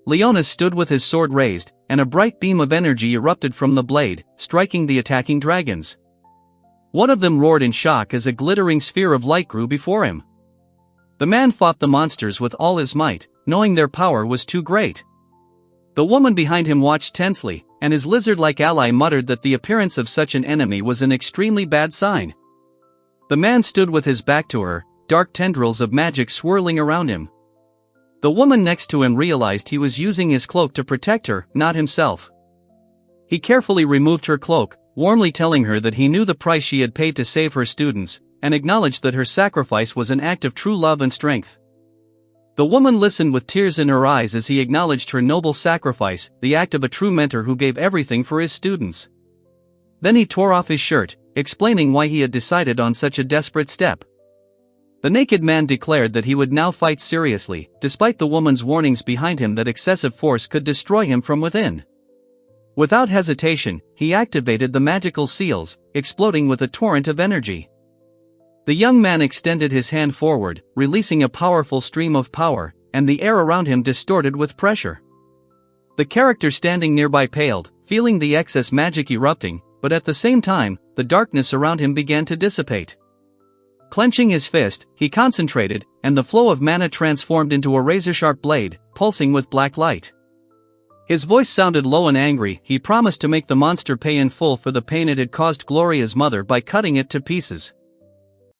Speaker 1: Leonis stood with his sword raised, and a bright beam of energy erupted from the blade, striking the attacking dragons. One of them roared in shock as a glittering sphere of light grew before him. The man fought the monsters with all his might, knowing their power was too great. The woman behind him watched tensely, and his lizard-like ally muttered that the appearance of such an enemy was an extremely bad sign. The man stood with his back to her, dark tendrils of magic swirling around him. The woman next to him realized he was using his cloak to protect her, not himself. He carefully removed her cloak, warmly telling her that he knew the price she had paid to save her students, and acknowledged that her sacrifice was an act of true love and strength. The woman listened with tears in her eyes as he acknowledged her noble sacrifice, the act of a true mentor who gave everything for his students. Then he tore off his shirt, explaining why he had decided on such a desperate step. The naked man declared that he would now fight seriously, despite the woman's warnings behind him that excessive force could destroy him from within. Without hesitation, he activated the magical seals, exploding with a torrent of energy. The young man extended his hand forward, releasing a powerful stream of power, and the air around him distorted with pressure. The character standing nearby paled, feeling the excess magic erupting, but at the same time, the darkness around him began to dissipate. Clenching his fist, he concentrated, and the flow of mana transformed into a razor-sharp blade, pulsing with black light. His voice sounded low and angry. He promised to make the monster pay in full for the pain it had caused Gloria's mother by cutting it to pieces.